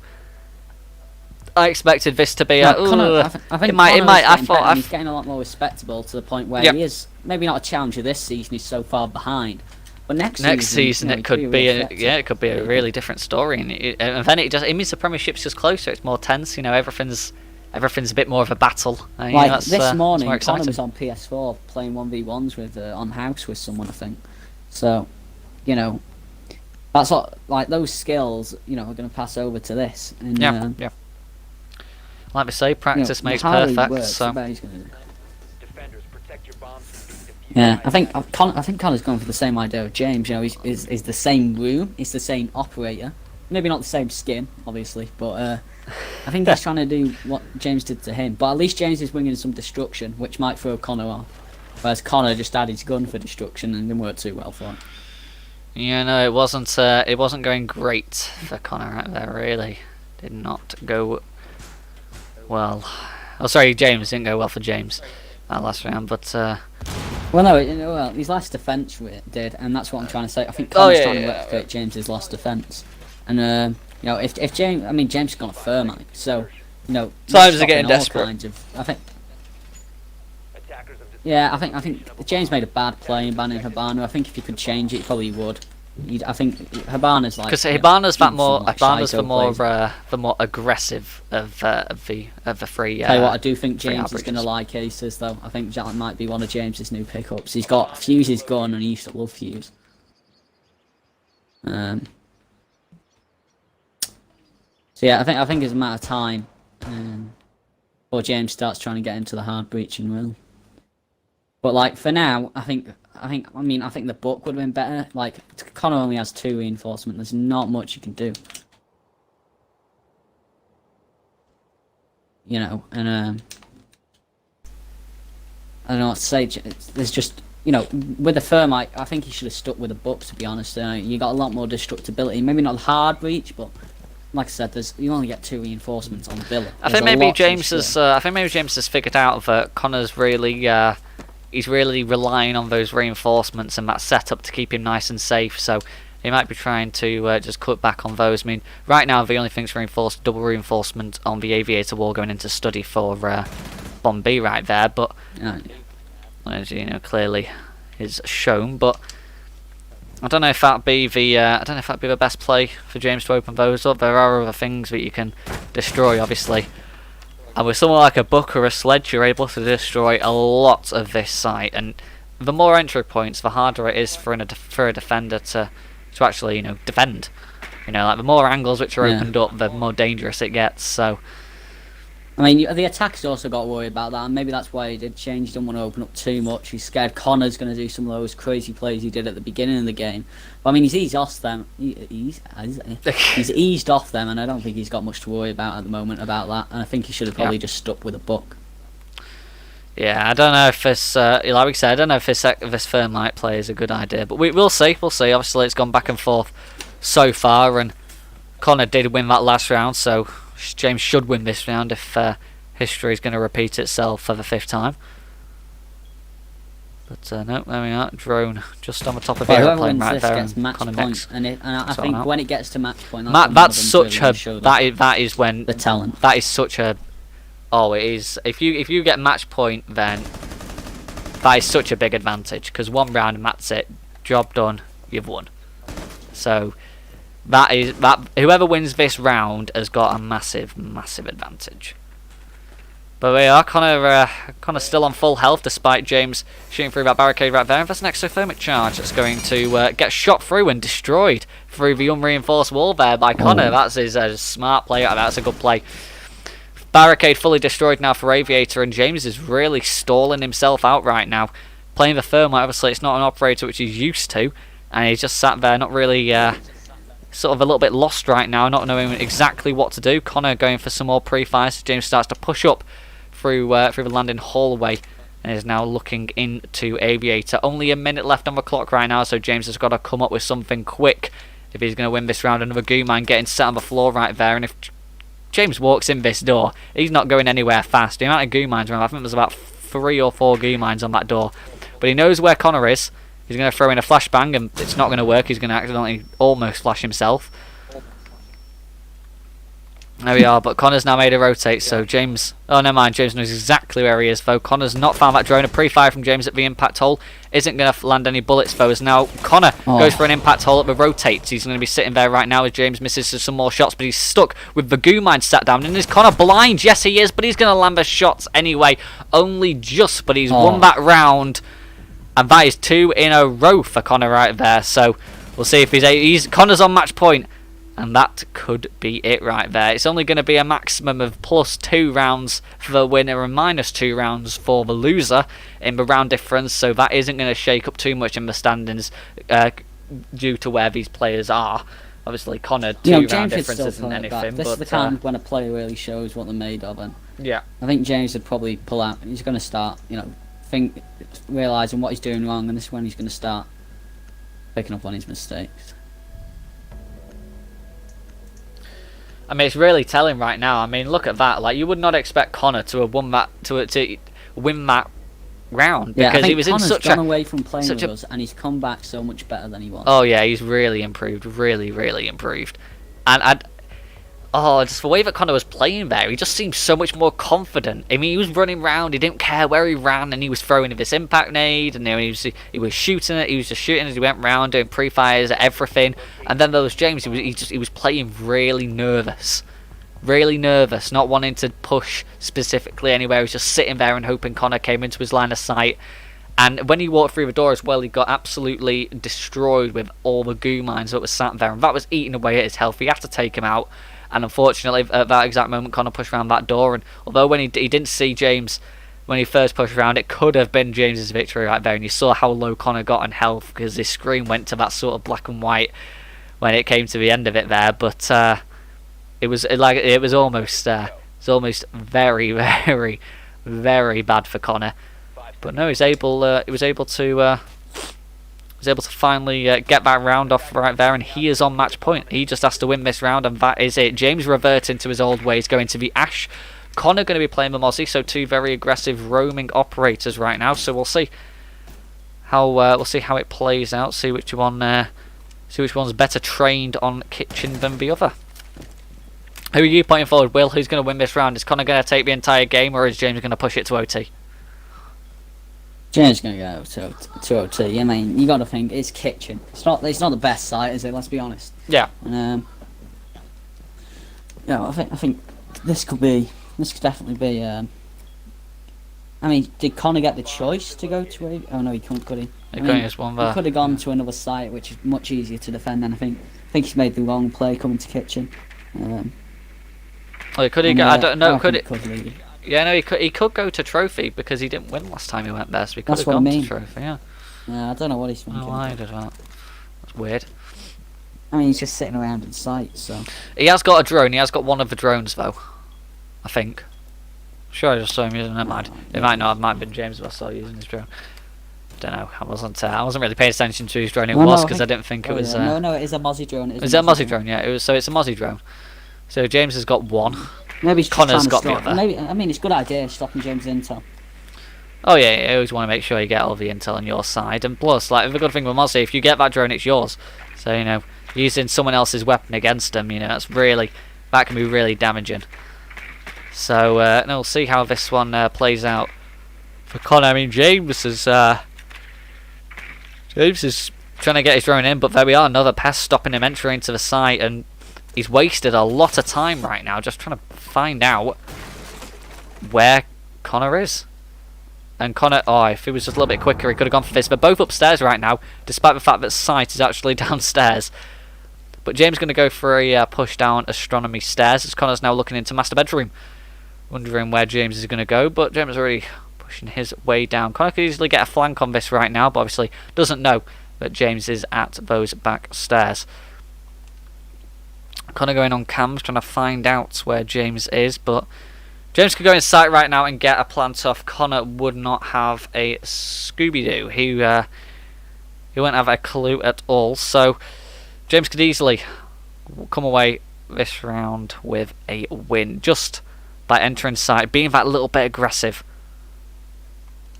I expected this to be. No, Conor, I think it might. Conor is I getting thought. better, and he's getting a lot more respectable to the point where Yep. he is maybe not a challenger this season. He's so far behind, but next season you know, it could be really it could be a really different story, and then it means the Premiership's just closer. It's more tense. You know, everything's a bit more of a battle. You know, Like that's, this that's morning, more Conor exciting. was on PS4 playing 1v1s with on house with someone, I think. So, you know, that's what like those skills, you know, are going to pass over to this. And, Yeah. Like we say, practice you know, makes how he perfect. works, So I bet he's gonna do. Defenders, protect your bombs and beat the Yeah, I think Connor's going for the same idea of James. You know, he's the same room, he's the same operator. Maybe not the same skin, obviously, but I think he's trying to do what James did to him. But at least James is bringing some destruction, which might throw Connor off. Whereas Connor just had his gun for destruction and didn't work too well for him. yeah, no, it wasn't going great for Connor right there. Really, did not go well. Oh, sorry, James didn't go well for James that last round, but. Well, no, well, his last defence did, and that's what I'm trying to say. I think Oh, Connor's yeah, trying to yeah, replicate James's last defence. And, you know, if James... I mean, James has gone a thermite, so, you know... Times are stopping getting all desperate. kinds of, I think... attackers of Yeah, I think James made a bad play in banning Hibana. I think if he could change it, he probably would. I think Hibana's like... Because you know, Hibana's some, like, Hibana's Saito the more aggressive of the three. Tell you what, I do think three James is going to averages. like Aces, though. I think that might be one of James's new pickups. He's got Fuse's gun, and he used to love Fuse. So yeah, I think it's a matter of time before James starts trying to get into the hard breaching rule. But like for now, I think the book would have been better. Like Connor only has 2 reinforcement. There's not much you can do. You know, and I don't know what to say. There's just, you know, with the Thermite, I think he should have stuck with the book, to be honest. You got a lot more destructibility. Maybe not hard breach, but like I said, you only get 2 reinforcements on the billet. I think maybe James has figured out that Connor's really he's really relying on those reinforcements and that setup to keep him nice and safe. So he might be trying to just cut back on those. I mean, right now the only thing's reinforced, double reinforcement on the Aviator wall going into study for Bomb B right there. But as you know, clearly is shown. But I don't know if that'd be the best play for James to open those up. There are other things that you can destroy, obviously. And with someone like a book or a sledge, you're able to destroy a lot of this site. And the more entry points, the harder it is for a defender to actually, you know, defend. You know, like the more angles which are opened up, the more dangerous it gets. So, I mean, the attack's also got to worry about that, and maybe that's why he did change. He didn't want to open up too much. He's scared Connor's going to do some of those crazy plays he did at the beginning of the game. But I mean, he's eased off them. He's eased off them, and I don't think he's got much to worry about at the moment about that. And I think he should have probably just stuck with a book. yeah, I don't know if this, like we said, I don't know if this Thermite play is a good idea. But we'll see. We'll see. Obviously, it's gone back and forth so far, and Connor did win that last round, so James should win this round if history is going to repeat itself for the 5th time. But no, there we are. Drone just on the top of the Whoever airplane wins right this there. gets and match Connor point, next. and I So think now- when it gets to match point, that's when That's one of them's such really a gonna show them that is when the talent. that is such a it is if you get match point, then that is such a big advantage, because one round and that's it, job done, you've won. So that whoever wins this round has got a massive advantage. But we are Connor still on full health despite James shooting through that barricade right there. And that's an exothermic charge that's going to get shot through and destroyed through the unreinforced wall there by Connor. That's his smart play. That's a good play. Barricade fully destroyed now for Aviator, and James is really stalling himself out right now. Playing the Thermite, obviously it's not an operator which he's used to, and he's just sat there not really sort of a little bit lost right now, not knowing exactly what to do. Connor going for some more pre-fires. James starts to push up through the landing hallway and is now looking into Aviator. Only a minute left on the clock right now, so James has got to come up with something quick if he's going to win this round. Another goo mine getting set on the floor right there, and if James walks in this door, he's not going anywhere fast. The amount of goo mines around, I think there's about 3 or 4 goo mines on that door. But he knows where Connor is. He's going to throw in a flashbang and it's not going to work. He's going to accidentally almost flash himself. There we are, but Connor's now made a rotate, so James... Oh, never mind, James knows exactly where he is, though. Connor's not found that drone. A pre-fire from James at the impact hole isn't going to land any bullets, though, as now Connor goes for an impact hole at the rotates. He's going to be sitting there right now as James misses some more shots, but he's stuck with the goo mine sat down. And is Connor blind? Yes, he is, but he's going to land the shots anyway. Only just, but he's won that round. And that is 2 in a row for Connor right there, so we'll see if he's Connor's on match point. And that could be it right there. It's only going to be a maximum of +2 rounds for the winner and -2 rounds for the loser in the round difference. So that isn't going to shake up too much in the standings due to where these players are. Obviously, Connor, 2 round difference isn't anything. This but is the time when a player really shows what they're made of. And yeah, I think James would probably pull out. He's going to start, realising what he's doing wrong. And this is when he's going to start picking up on his mistakes. I mean, it's really telling right now. I mean, look at that. Like, you would not expect Connor to have won that to win that round because I think he was Connor's in such gone a away from playing with us, and he's come back so much better than he was. Oh yeah, he's really improved, really improved. And just the way that Connor was playing there, he just seemed so much more confident. I mean, he was running around, he didn't care where he ran, and he was throwing this impact nade, and he was shooting it, he was just shooting as he went round, doing pre-fires at everything. And then there was James, he was playing really nervous, not wanting to push specifically anywhere. He was just sitting there and hoping Connor came into his line of sight. And when he walked through the door as well, he got absolutely destroyed with all the goo mines that was sat there, and that was eating away at his health. He had to take him out. And unfortunately, at that exact moment, Connor pushed around that door. And although when he didn't see James when he first pushed around, it could have been James's victory right there. And you saw how low Connor got in health because his screen went to that sort of black and white when it came to the end of it there. But it was almost very bad for Connor. But no, he was able to finally get that round off right there, and he is on match point. He just has to win this round, and that is it. James reverting to his old ways, going to the Ash. Connor going to be playing the Mozzie, so 2 very aggressive roaming operators right now. So we'll see how it plays out. See which one's better trained on kitchen than the other. Who are you pointing forward, Will? Who's going to win this round? Is Connor going to take the entire game, or is James going to push it to OT? James going to go to OT. I mean, you got to think it's kitchen. It's not the best site, is it? Let's be honest. Yeah. And, I think this could definitely be. I mean, did Connor get the choice to go to? Oh no, he couldn't, could he? He could have gone to another site, which is much easier to defend. And I think he's made the wrong play coming to kitchen. Could he go? I don't know. Could it? Yeah, no, he could go to Trophy because he didn't win last time he went there, so he could have gone to Trophy, yeah. I don't know what he's thinking. Oh, I did that. That's weird. I mean, he's just sitting around in sight, so... He has got a drone, he has got one of the drones, though. I think. Sure, I just saw him using it. It might not, it might have been James who I saw using his drone. Don't know, I wasn't really paying attention to whose drone it was, because I didn't think it was... No, it is a Mozzie drone. Is it a Mozzie drone? Yeah, so it's a Mozzie drone. So James has got one. Maybe he's Connor's got the other. Maybe, I mean, it's a good idea stopping James' intel. Oh yeah, you always want to make sure you get all the intel on your side, and plus, like the good thing with Mozzie, if you get that drone, it's yours. So using someone else's weapon against them, that can be really damaging. So we'll see how this one plays out for Connor. I mean, James is trying to get his drone in, but there we are, another pest stopping him entering into the site, and he's wasted a lot of time right now just trying to find out where Connor is. And Connor, if he was just a little bit quicker, he could have gone for this. They're both upstairs right now, despite the fact that Sight is actually downstairs. But James going to go for a push down Astronomy stairs, as Connor's now looking into Master Bedroom, wondering where James is going to go. But James is already pushing his way down. Connor could easily get a flank on this right now, but obviously doesn't know that James is at those back stairs. Connor going on cams, trying to find out where James is, but James could go in sight right now and get a plant off. Connor would not have a Scooby-Doo. He won't have a clue at all. So James could easily come away this round with a win just by entering sight, being that little bit aggressive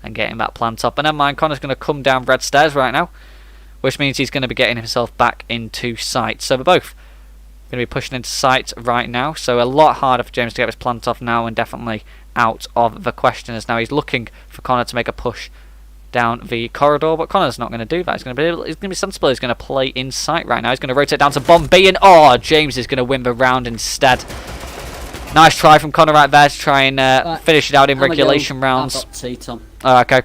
and getting that plant up. And never mind, Connor's going to come down red stairs right now, which means he's going to be getting himself back into sight. So they're both going to be pushing into sight right now, so a lot harder for James to get his plant off now, and definitely out of the question as now he's looking for Connor to make a push down the corridor, but Connor's not going to do that. He's going to be sensible. He's going to play in sight right now. He's going to rotate down to Bombay, and James is going to win the round instead. Nice try from Connor right there to try and finish it out in regulation rounds. I've got T, Tom. Okay,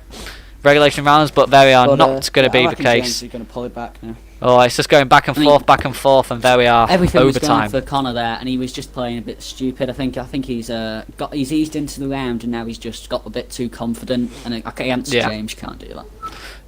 regulation rounds, but there we are. But, not going to be I the reckon case. James is going to pull it back now. It's just going back and forth, and there we are. Everything was Overtime. going for Connor there, and he was just playing a bit stupid. I think he's eased into the round, and now he's just got a bit too confident. And against James, you can't do that.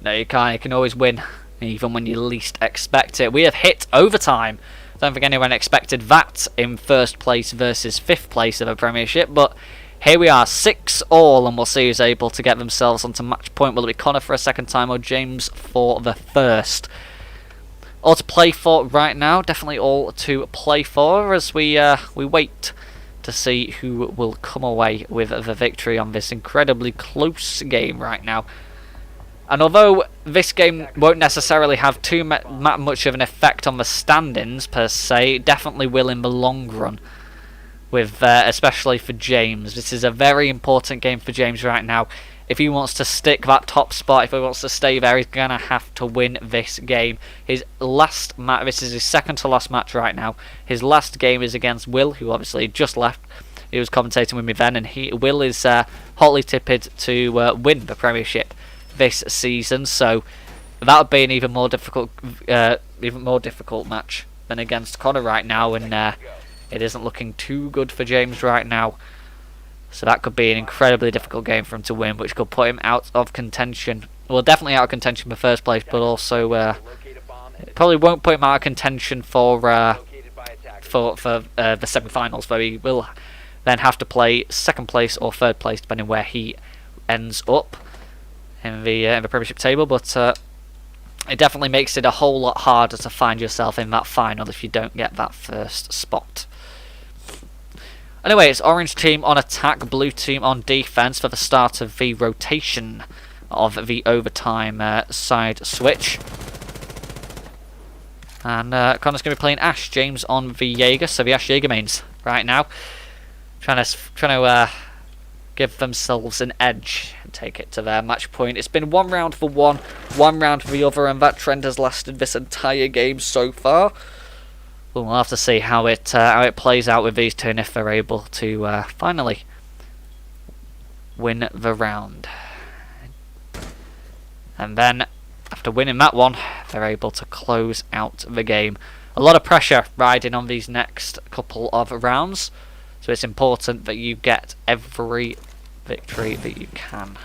No, you can't. You can always win, even when you least expect it. We have hit overtime. Don't think anyone expected that in first place versus fifth place of a Premiership, but here we are, 6-all, and we'll see who's able to get themselves onto match point. Will it be Connor for a second time or James for the first? All to play for right now, definitely all to play for as we wait to see who will come away with the victory on this incredibly close game right now. And although this game won't necessarily have too much of an effect on the standings per se, it definitely will in the long run, with especially for James. This is a very important game for James right now. If he wants to stick that top spot, if he wants to stay there, he's going to have to win this game. His last match, this is his second to last match right now. His last game is against Will, who obviously just left. He was commentating with me then, and Will is hotly tipped to win the Premiership this season. So that would be an even more difficult match than against Connor right now, and it isn't looking too good for James right now. So that could be an incredibly difficult game for him to win, which could put him out of contention. Well, definitely out of contention for first place, but also it probably won't put him out of contention for the semi-finals, where he will then have to play second place or third place, depending where he ends up in the Premiership table. But it definitely makes it a whole lot harder to find yourself in that final if you don't get that first spot. Anyway, it's orange team on attack, blue team on defense for the start of the rotation of the overtime side switch. And Connor's going to be playing Ash, James on the Jaeger, so the Ash Jaeger mains right now. Trying to give themselves an edge and take it to their match point. It's been one round for one round for the other, and that trend has lasted this entire game so far. We'll have to see how it plays out with these two, and if they're able to finally win the round. And then, after winning that one, they're able to close out the game. A lot of pressure riding on these next couple of rounds, so it's important that you get every victory that you can.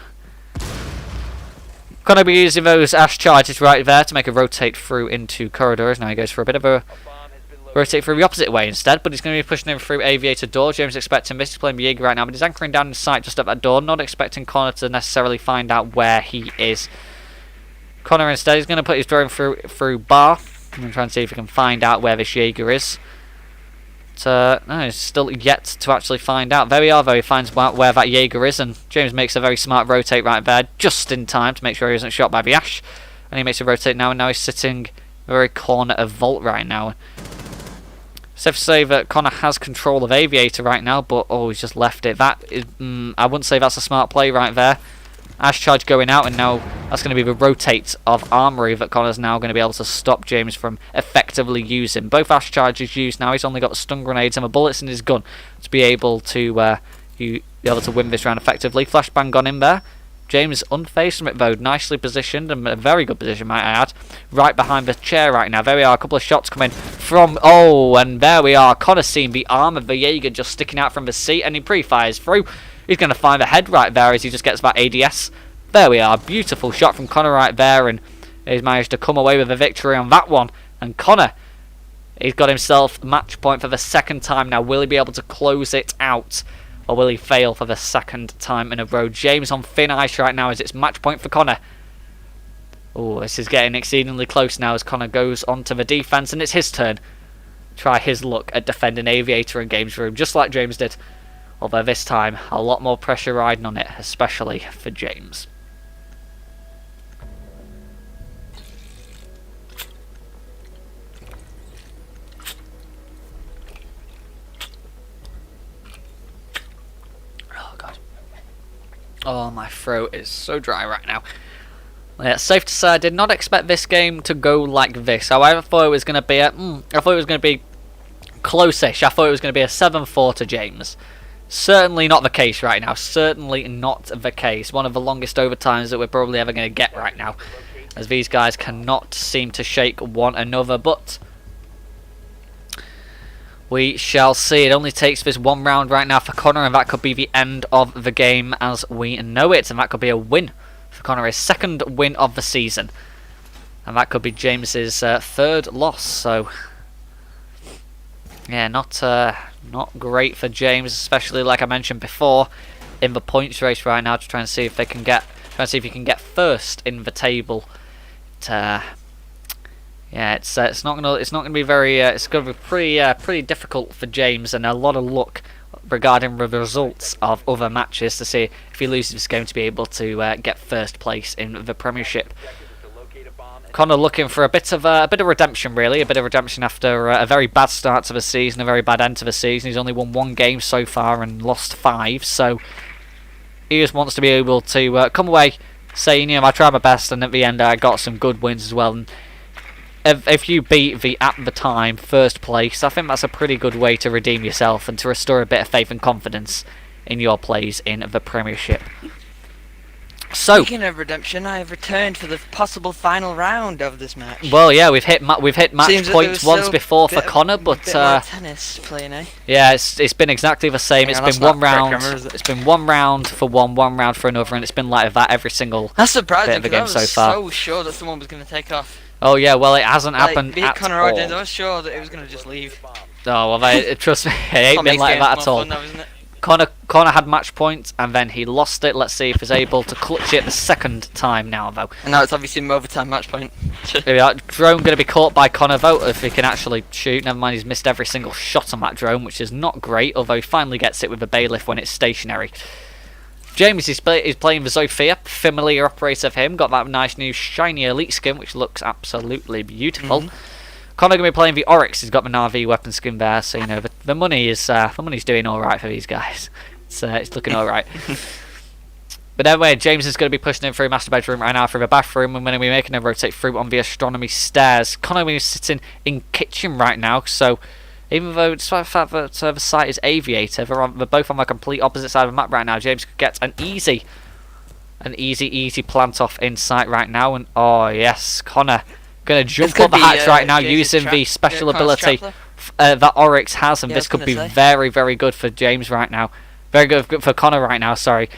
Gonna be using those Ash charges right there to make a rotate through into corridors. Now he goes for a bit of a rotate through the opposite way instead, but he's going to be pushing him through Aviator door. James expecting this. He's playing Jaeger right now, but he's anchoring down in sight just at that door, not expecting Connor to necessarily find out where he is. Connor instead is going to put his drone through bar and try and see if he can find out where this Jaeger is. But no, he's still yet to actually find out. There we are, though. He finds out where that Jaeger is, and James makes a very smart rotate right there, just in time to make sure he isn't shot by the Ash. And he makes a rotate now, and now he's sitting the very corner of Vault right now. Safe to say that Connor has control of Aviator right now, but he's just left it. That is, I wouldn't say that's a smart play right there. Ash charge going out, and now that's going to be the rotate of Armory that Connor's now going to be able to stop James from effectively using. Both Ash charges used now. He's only got the stun grenades and the bullets in his gun to be able to win this round effectively. Flashbang gone in there. James unfazed from it though, nicely positioned, and a very good position might I add, right behind the chair right now. There we are, a couple of shots coming from, and there we are, Connor seeing the arm of the Jaeger just sticking out from the seat, and he pre-fires through. He's going to find the head right there as he just gets that ADS. There we are, beautiful shot from Connor right there, and he's managed to come away with a victory on that one. And Connor, he's got himself match point for the second time now. Will he be able to close it out? Or will he fail for the second time in a row? James on thin ice right now as it's match point for Connor. This is getting exceedingly close now as Connor goes on to the defense, and it's his turn try his luck at defending Aviator and Games Room, just like James did. Although this time, a lot more pressure riding on it, especially for James. Oh god. Oh, my throat is so dry right now. Yeah, safe to say I did not expect this game to go like this. However, I thought it was going to be close-ish. I thought it was going to be a 7-4 to James. Certainly not the case right now. Certainly not the case. One of the longest overtimes that we're probably ever going to get right now, as these guys cannot seem to shake one another. But we shall see. It only takes this one round right now for Connor, and that could be the end of the game as we know it. And that could be a win for Connor, his second win of the season. And that could be James's third loss. So yeah, not great for James, especially like I mentioned before, in the points race right now, to try and see if they can get, he can get first in the table. Yeah, it's not gonna be very. It's gonna be pretty difficult for James, and a lot of luck regarding the results of other matches to see if he loses this game to be able to get first place in the Premiership. Connor looking for a bit of redemption, really, a bit of redemption after a very bad start to the season, a very bad end to the season. He's only won one game so far and lost 5, so he just wants to be able to come away saying, you know, I tried my best, and at the end I got some good wins as well. And if you beat the, at the time, first place, I think that's a pretty good way to redeem yourself and to restore a bit of faith and confidence in your plays in the Premiership. So, speaking of redemption, I have returned for the possible final round of this match. well, yeah, we've hit match Seems that points there was once still before bit for of- Connor, but bit more tennis playing, eh? yeah, it's been exactly the same. Hang It's on, been that's one not correct round. grammar, is it? It's been one round for one round for another, and it's been like that every single. That's surprising Bit of a because I game was so far. so sure that someone was going to take off. Oh yeah, well it hasn't happened Be it at Connor or all. James, I was sure that it was going to just leave. Oh well, trust me, it ain't What been makes like games that more at all. fun now, isn't it? Connor had match points and then he lost it. Let's see if he's able to clutch it the second time now, though. And now it's obviously an overtime match point. Here we are. Drone going to be caught by Connor, though, if he can actually shoot. Never mind, he's missed every single shot on that drone, which is not great, although he finally gets it with the bailiff when it's stationary. James is playing the Zofia, familiar operator for him. Got that nice new shiny elite skin, which looks absolutely beautiful. Connor going to be playing the Oryx. He's got the Na'vi weapon skin there, so you know the money's doing all right for these guys. It's looking all right. But anyway, James is going to be pushing in through master bedroom right now through the bathroom, and we're going to be making him rotate through on the astronomy stairs. Connor is sitting in kitchen right now, so even though despite the fact that the site is Aviator, they're both on the complete opposite side of the map right now. James could get an easy plant off in sight right now, and oh yes, Connor going to jump on the hatch right now using the special ability that Oryx has, and Yeah, I this was could be gonna say. very, very good for James right now. Very good for Connor right now, sorry.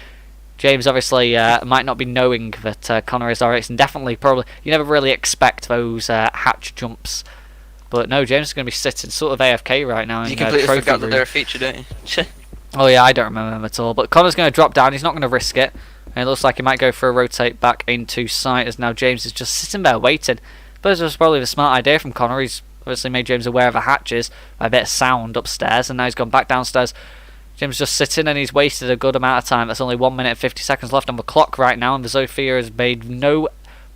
James obviously might not be knowing that Connor is Oryx, and definitely probably you never really expect those hatch jumps. But no, James is going to be sitting sort of AFK right now in You completely trophy forgot that room. they're a feature, don't you? Oh yeah, I don't remember them at all. But Connor's going to drop down. He's not going to risk it. And it looks like he might go for a rotate back into sight, as now James is just sitting there waiting. But it was probably the smart idea from Connor. He's obviously made James aware of the hatches by a bit of sound upstairs, and now he's gone back downstairs. James just sitting, and he's wasted a good amount of time. That's only 1 minute and 50 seconds left on the clock right now, and the Zofia has made no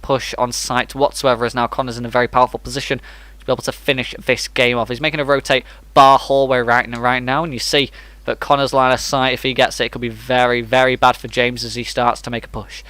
push on sight whatsoever, as now Connor's in a very powerful position to be able to finish this game off. He's making a rotate bar hallway right now, and you see that Connor's line of sight, if he gets it, it could be very, very bad for James as he starts to make a push.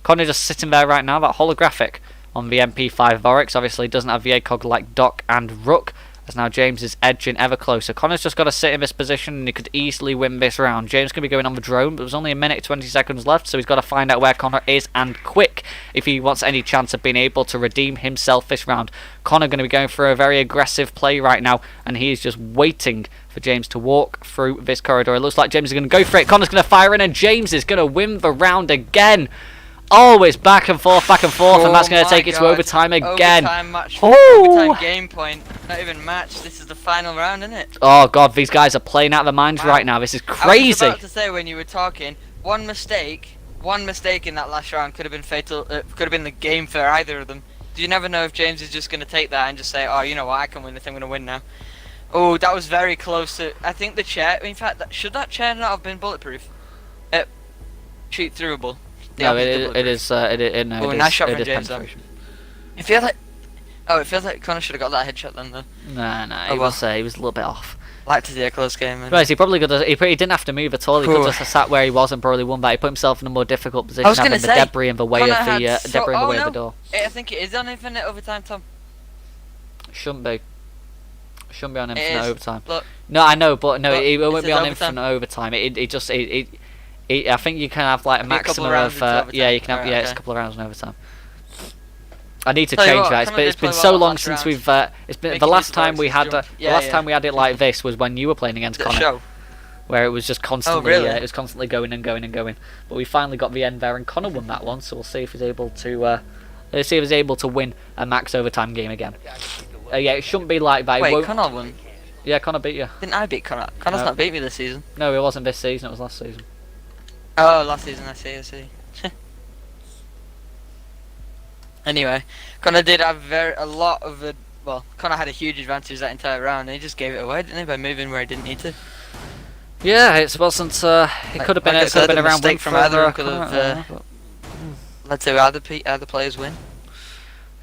Connor just sitting there right now, that holographic on the MP5 Oryx. Obviously doesn't have the ACOG like Doc and Rook, as now James is edging ever closer. Connor's just got to sit in this position and he could easily win this round. James can be going on the drone, but there's only 1 minute 20 seconds left, so he's got to find out where Connor is, and quick, if he wants any chance of being able to redeem himself this round. Connor going to be going for a very aggressive play right now, and he is just waiting for James to walk through this corridor. It looks like James is going to go for it. Connor's going to fire in, and James is going to win the round again. Oh, it's back and forth, and that's going to take it to overtime again. Overtime match. Oh. Overtime game point. Not even match. This is the final round, isn't it? Oh god, these guys are playing out of their minds Wow. right now. This is I was crazy. about to say when you were talking, one mistake in that last round could have been fatal. Could have been the game for either of them. You never know if James is just going to take that and just say, "Oh, you know what? I can win this. I'm going to win now." Oh, that was very close to. I think the chair. In fact, should that chair not have been bulletproof? Shoot througable. No, it is. No, Oh, it nice is, shot it from is James, penetration. I feel like. Oh, it feels like Connor should have got that headshot then, though. Nah, Oh, he was a little bit off. Like to see a close game. And... Right, he probably could have, he didn't have to move at all. He could have just sat where he was and probably won that. He put himself in a more difficult position, was having gonna the say, debris in the way Connor of the had debris in the way no. of the door. I think it is on infinite overtime, Tom. Shouldn't be. Shouldn't be on It infinite is. overtime. Look, No, I know, but no, Look, it won't it be says on overtime. infinite overtime. I think you can have like a Be a couple maximum of rounds of into overtime. yeah, you can have Right, it's a okay. couple of rounds in overtime. I need to Tell you change what, that. Connor It's did been play so well long last since round. we've. It's been Making the last use of time we had jump. the last time we had it like this was when you were playing against the Connor, show. where it was just constantly really? it was constantly going and going and going. But we finally got the end there, and Connor won that one. So we'll see if he's able to. Let's see if he's able to win a max overtime game again. Yeah, it shouldn't be like that. It Wait, won't- Connor won. Yeah, Connor beat you. Didn't I beat Connor? Connor's No. not beat me this season. No, it wasn't this season. It was last season. Oh, last season, I see. Anyway, Connor did have a lot of a. Well, Connor had a huge advantage that entire round, and he just gave it away, didn't he, by moving where he didn't need to. Yeah, it wasn't. It could have been. like I It could have said, been a around mistake one from for, either uh, could have, Connor, but- Let's say other players win.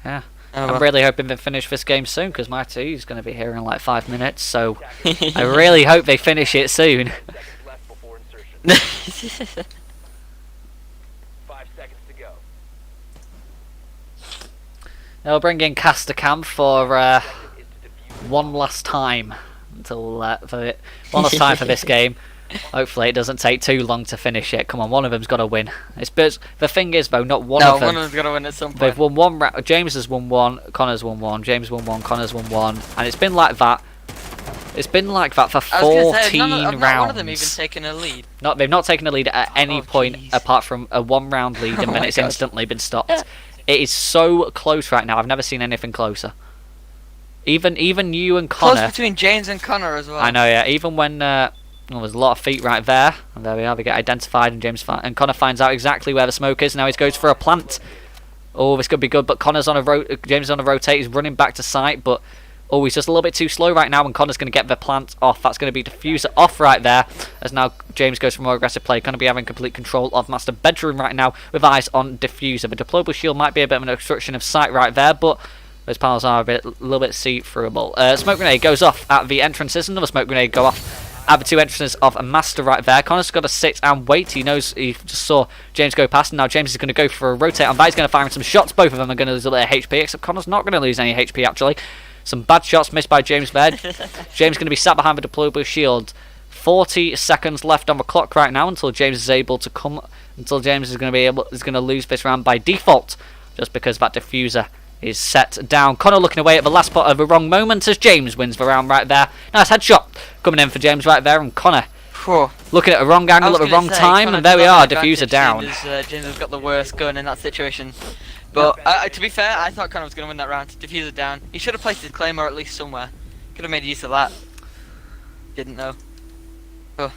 Yeah. Oh, I'm well. really hoping they finish this game soon because my tea's going to be here in like 5 minutes. So I really hope they finish it soon. Seconds left before insertion. 5 seconds to go. They'll bring in Castercam for Is to defuse one last time until one last time for this game. Hopefully it doesn't take too long to finish it. Come on, one of them's got to win. The thing is though, not one no, of them. one of them's gonna win at some They've point. won one. James has won one. Connor's won one. James won one. Connor's won one. And it's been like that. It's been like that for I was 14 gonna say, not rounds. one of them even taken a lead. They've not taken a lead at any Oh, point jeez. apart from a 1 round lead, and Oh then my it's God. instantly been stopped. It is so close right now. I've never seen anything closer. Even you and Close Connor. between James and Connor as well. I know, yeah. Even when there's a lot of feet right there, and there we are. They get identified, and and Connor finds out exactly where the smoke is. Now he goes for a plant. Oh, this could be good, but Connor's on a James is on a rotate. He's running back to site, but oh, he's just a little bit too slow right now, and Connor's going to get the plant off. That's going to be diffuser off right there, as now James goes for more aggressive play. Going to be having complete control of Master Bedroom right now, with eyes on diffuser. The deployable shield might be a bit of an obstruction of sight right there, but those panels are a little bit see-throughable. Smoke grenade goes off at the entrances. Another smoke grenade go off at the 2 entrances of a Master right there. Connor's got to sit and wait. He knows he just saw James go past, and now James is going to go for a rotate on that. He's going to fire in some shots. Both of them are going to lose a little HP, except Connor's not going to lose any HP actually. Some bad shots missed by James there. James going to be sat behind the deployable shield. 40 seconds left on the clock right now until James is able to come. Until James is going to lose this round by default, just because that diffuser is set down. Connor looking away at the last spot of the wrong moment as James wins the round right there. Nice headshot coming in for James right there, and Connor Whew. looking at a wrong I angle was at the gonna wrong say, time, Connor and there we did are, have an diffuser advantage, down. seeing as, James has got the worst gun in that situation. But to be fair, I thought Connor was going to win that round. Diffuser down. He should have placed his claymore at least somewhere. Could have made use of that. Didn't know. Oh.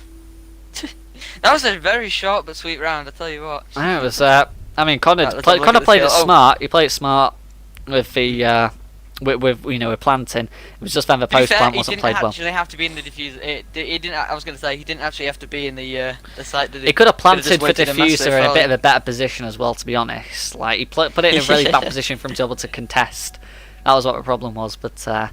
That was a very short but sweet round, I tell you what. It was. I mean, Connor Right, let's have a look Connor at the played it skill. Oh. smart. He played it smart with the with planting. It was just then the To be post fair, plant he wasn't didn't played well. actually have to be in the diffuser. He didn't. I was going to say he didn't actually have to be in the site. Did he? He could have Could've just planted for waited and mastered diffuser in a it bit of a better position as well, to be honest. Like he put it in a really bad position for him to be able to contest. That was what the problem was. But there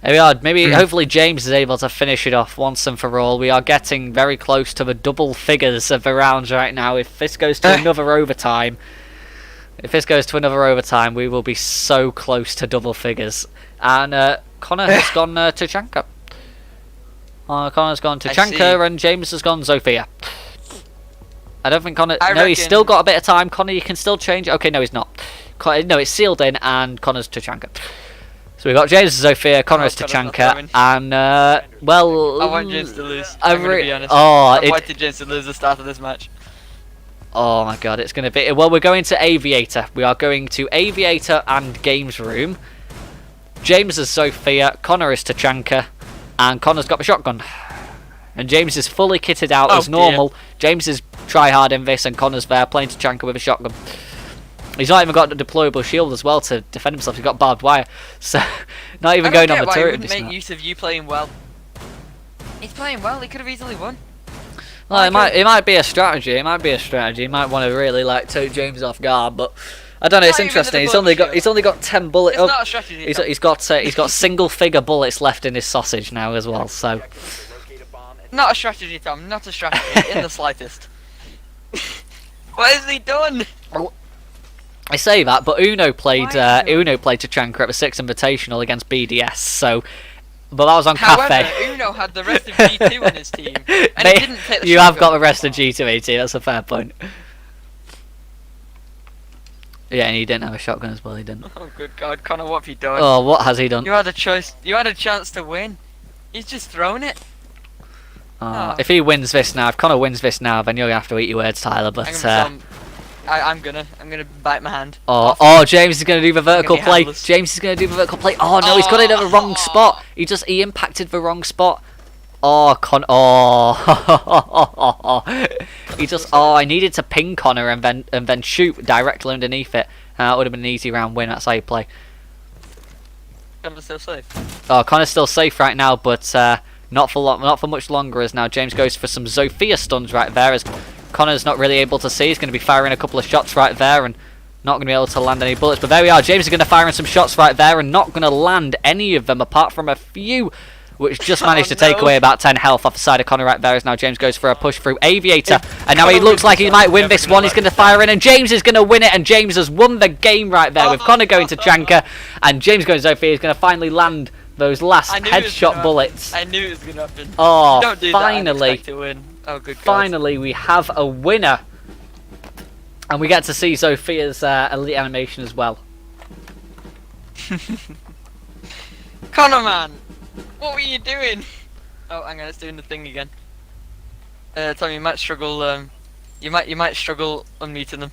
we are. Maybe hopefully James is able to finish it off once and for all. We are getting very close to the double figures of the rounds right now. If this goes to another overtime, we will be so close to double figures. And Connor has gone Tachanka. Connor's gone I Tachanka, see. and James has gone Zofia. I don't think Connor. I No, he's reckon- still got a bit of time. Connor, you can still change. Okay, no, he's not. No, it's sealed in, and Connor's Tachanka. So we've got James Zofia, Connor's Connor's not Tachanka, throwing. and well. I want James to lose. I I'm gonna re- be honest. oh, I it- wanted James to lose the start of this match. Oh my god, it's going to be... Well, we're going to Aviator. We are going to Aviator and Games Room. James is Zofia, Connor is Tachanka, and Connor's got the shotgun. And James is fully kitted out Oh, as normal. James is try-hard in this, and Connor's there playing Tachanka with a shotgun. He's not even got a deployable shield as well to defend himself. He's got barbed wire, so not even I going don't on get the why he turret. wouldn't This make map. use of you playing well. He's playing well. He could have easily won. Well, it might be a strategy. It might be a strategy. He might want to really like take James off guard, but I don't know. It's Not even the interesting. deployable He's only got 10 bullets. It's not a strategy. He's got single figure bullets left in his sausage now as well. So Locate a bomb and Not a strategy, Tom. Not a strategy in the slightest. What has he done? I say that, but Uno played Why is it- Uno played Tachanka at the 6th Invitational against BDS. So, but that was on However, Cafe. Uno had the rest of G2 in his team, and he Mate, didn't take the you have got shotgun. the rest of G2AT. That's a fair point. Yeah, and he didn't have a shotgun as well. He didn't. Oh, good God, Connor, what have you done? Oh, what has he done? You had a choice. You had a chance to win. He's just thrown it. Oh. If he wins this now, if Connor wins this now, then you're gonna have to eat your words, Tyler. But I'm gonna bite my hand. oh, James is gonna do the vertical be play. handless. James is gonna do the vertical play. Oh no, he's got it at the wrong spot. He impacted the wrong spot. Oh, I needed to ping Connor and then shoot directly underneath it. That would have been an easy round win. That's how you play. Connor's still safe. Oh, Connor's still safe right now, but not for much longer. As now James goes for some Zofia stuns right there. As Connor's not really able to see, he's going to be firing a couple of shots right there and not going to be able to land any bullets. But there we are. James is going to fire in some shots right there and not going to land any of them apart from a few, which just managed to take away about 10 health off the side of Connor right there. As now James goes for a push through Aviator, and now he looks like he might win this one. He's going to fire in, and James is going to win it, and James has won the game right there with Connor going to Chanka, and James going to Zofia. He's going to finally land those last I knew it was headshot gonna bullets. I knew it was gonna happen. Oh, Don't do that and finally. expect to win. Oh, good God. Finally, we have a winner. And we get to see Zofia's elite animation as well. Connor, man, what were you doing? Oh, hang on, it's doing the thing again. Tom, you might struggle. You might struggle unmuting them.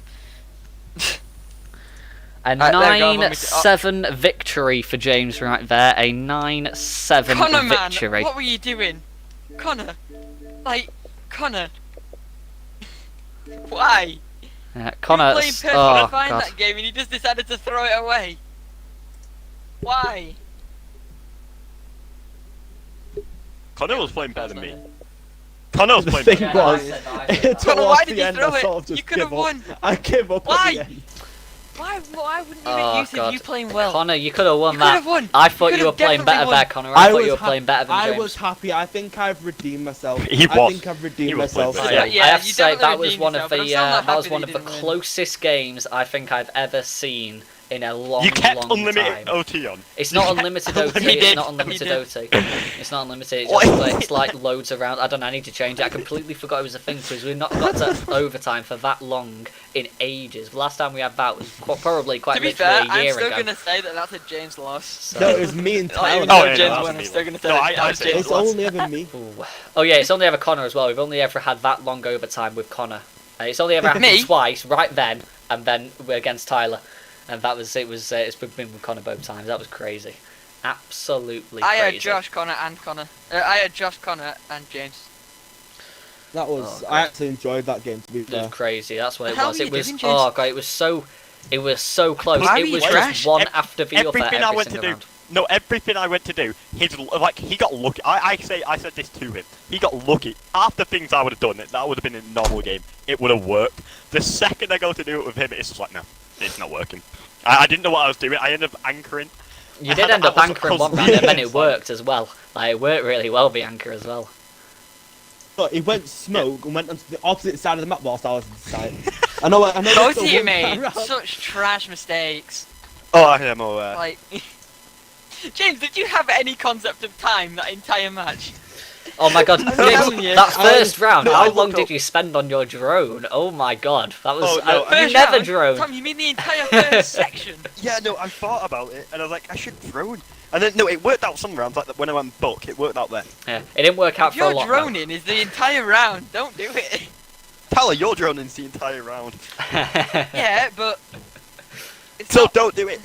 A Right, there you go, 9-7 victory for James right there. A 9-7 Connor, man, victory. what were you doing? Connor, Connor. Why? Connor. You played perfectly Oh, fine God. that game, and you just decided to throw it away. Why? Connor was playing better than me. Connor was The playing thing better. was, Connor, towards why did the you end, throw I it? sort of You just could have give up. won. I gave up Why? at the end. Why wouldn't you Oh, make use God. of you playing well? Connor, you could have won You that. could have won. I thought You you were could have playing better definitely there, Connor. I thought you were playing better than I James. was happy. I think I've redeemed myself. He I was. think I've He redeemed was playing myself. better. Yeah, Yeah, I have to you say definitely that was redeemed one of yourself, but I'm the still not that was happy one that of you the didn't win. closest games I think I've ever seen in a long, You kept long unlimited time. OT on. It's not unlimited OT. He It's did. not He unlimited did. OT. It's not unlimited. It's, What? just like, it's like loads around. I don't know. I need to change it. I completely forgot it was a thing because we've not got to overtime for that long in ages. The last time we had that was probably quite To be literally fair, a I'm year still ago. gonna say that that's a James loss. So- No, it was me and Not even Tyler. though Oh, yeah, James no, won, I'm that's still me. gonna say No, that I that was said James It's loss. only ever me. Ooh. Oh yeah, it's only ever Connor as well. We've only ever had that long overtime with Connor. It's only ever happened Me? twice, right then, and then we're against Tyler, and that was it. It's been with Connor both times. That was crazy, absolutely I crazy. had Josh, Connor, and Connor. I had Josh, Connor, and James. That was. Oh, I God. actually enjoyed that game. To be It fair. was crazy. That's what it How was. are It you was doing, James? oh god, it was so close. Why It were you was trash? just one after the other Everything I every went to single do. round. No, everything I went to do, he got lucky. I said this to him. He got lucky. Half the things I would have done, that would have been in a normal game. It would have worked. The second I go to do it with him, it's just like, no, it's not working. I didn't know what I was doing. I ended up anchoring. You did end up I was anchoring one supposed round, to- and then it worked as well. Like it worked really well, the anchor as well. But he went smoke and went onto the opposite side of the map whilst I was inside. I know. Both that's of the you one made round. such trash mistakes. Oh, I am aware. Like, James, did you have any concept of time that entire match? Oh my god, telling James, you. that first round, no, how I long looked did up- you spend on your drone? Oh my god, that was. Oh, no, you First never round? drone. Tom, you mean the entire first section? Yeah, no, I thought about it, and I was like, I should drone. And then, no, it worked out some rounds, like when I went buck, it worked out then. Yeah, it didn't work out If for a your lot. droning is the entire round, don't do it. Tyler, you're droning the entire round. though. Yeah, but it's So not, don't do it.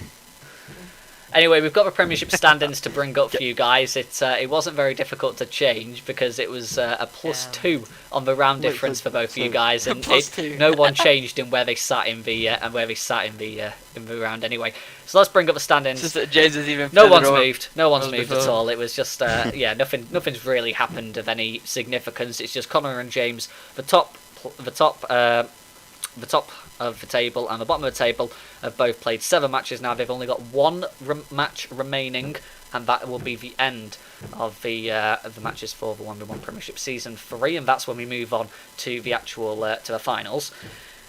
Anyway, we've got the Premiership standings to bring up for you guys. It wasn't very difficult to change because it was a +2 on the round difference for both of you guys, and +2. no one changed in where they sat in the in the round anyway. So let's bring up the standings. Just that James is even. No further one's up. moved. No one's was moved at before. all. It was just nothing's really happened of any significance. It's just Connor and James, the top of the table and the bottom of the table have both played 7 matches now. They've only got one match remaining, and that will be the end of the matches for the 1v1 Premiership Season 3, and that's when we move on to the actual to the finals.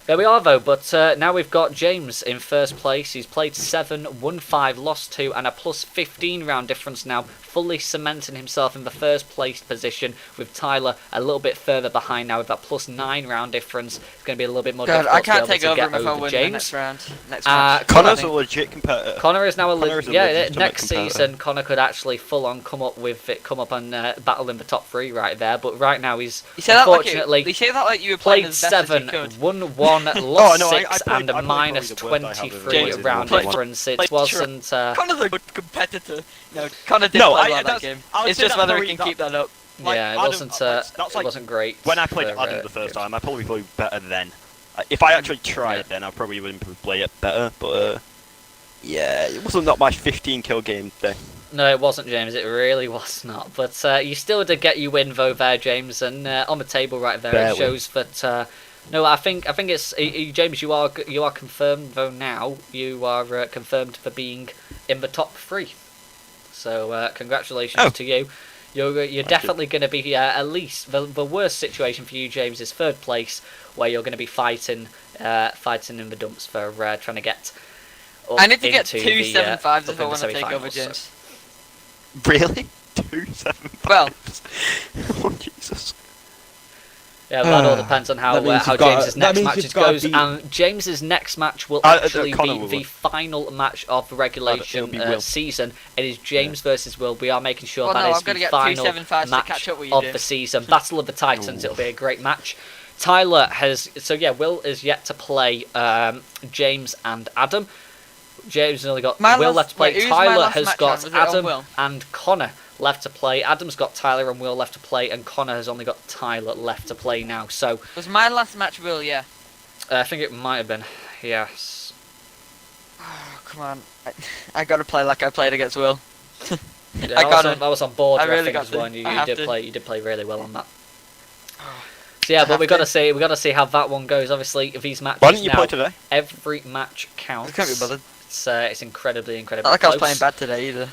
There we are though, but now we've got James in first place. He's played 7, won 5, lost 2, and a +15 round difference now, fully cementing himself in the first place position, with Tyler a little bit further behind now with that +9 round difference. It's going to be a little bit more God, difficult I can't to be take able to over get him if I over win the James. next round. Next match. Connor's a legit competitor. Connor is now Connor's a yeah. legitimate Next competitor. season, Connor could actually full on come up and battle in the top 3 right there. But right now he's You say that like unfortunately you say that like you were playing played as best as you 7, could. won 1, lost Oh, no, I 6, played- and I a played probably minus the worst I have ever 23 played in round one-on-one. difference. It Played wasn't. Connor's a good competitor. No, Connor did No, play I- well that that's- game. I would It's say just that's whether very- he can keep that up. Like, Yeah, it Adam- wasn't. that's It like wasn't great. When I played for, Adam the first James. time, I probably played better then. If I actually tried, Yeah. then I probably would play it better. But yeah, it wasn't not my 15 kill game day. No, it wasn't, James. It really was not. But you still did get your win, though, there, James. And on the table right there, Barely. it shows that. No, I think it's James. You are confirmed though now. You are confirmed for being in the top 3. So congratulations to you. You're definitely going to be at least the worst situation for you, James, is 3rd place, where you're going to be fighting in the dumps for trying to get. Up I need to get into 2 the, 7-5s up if I in want the to take over semi-finals, so- James. Really? 2-7. Well- oh Jesus. Yeah, that all depends on how That means how you've got- James's that next means matches you've got to goes, beat- and James's next match will Connor actually will be the win. final match of the regulation It'll be Will. season. It is James versus Will. We are making sure Well, that no, is I'm gonna the get 2 final 7-5s to match catch up with you, of James. the season. Battle of the Titans. It'll be a great match. Tyler has Will is yet to play James and Adam. James has only got My Will last- left to play. wait, who's my Tyler last has match got on? Was it on Adam Will? and Connor left to play. Adam's got Tyler and Will left to play, and Connor has only got Tyler left to play now. So Was my last match Will? Yeah. I think it might have been. Yes. Oh, come on. I gotta play like I played against Will. Yeah, I that gotta- was on board. I I, really think got as to. well. And you I have did to. play. You did play really well on that. So yeah, I but we have got to to. see. We got to see how that one goes. Obviously, these matches Why didn't you now, play today? every match counts. I can't be bothered. It's incredibly Not like I close. was playing bad today either.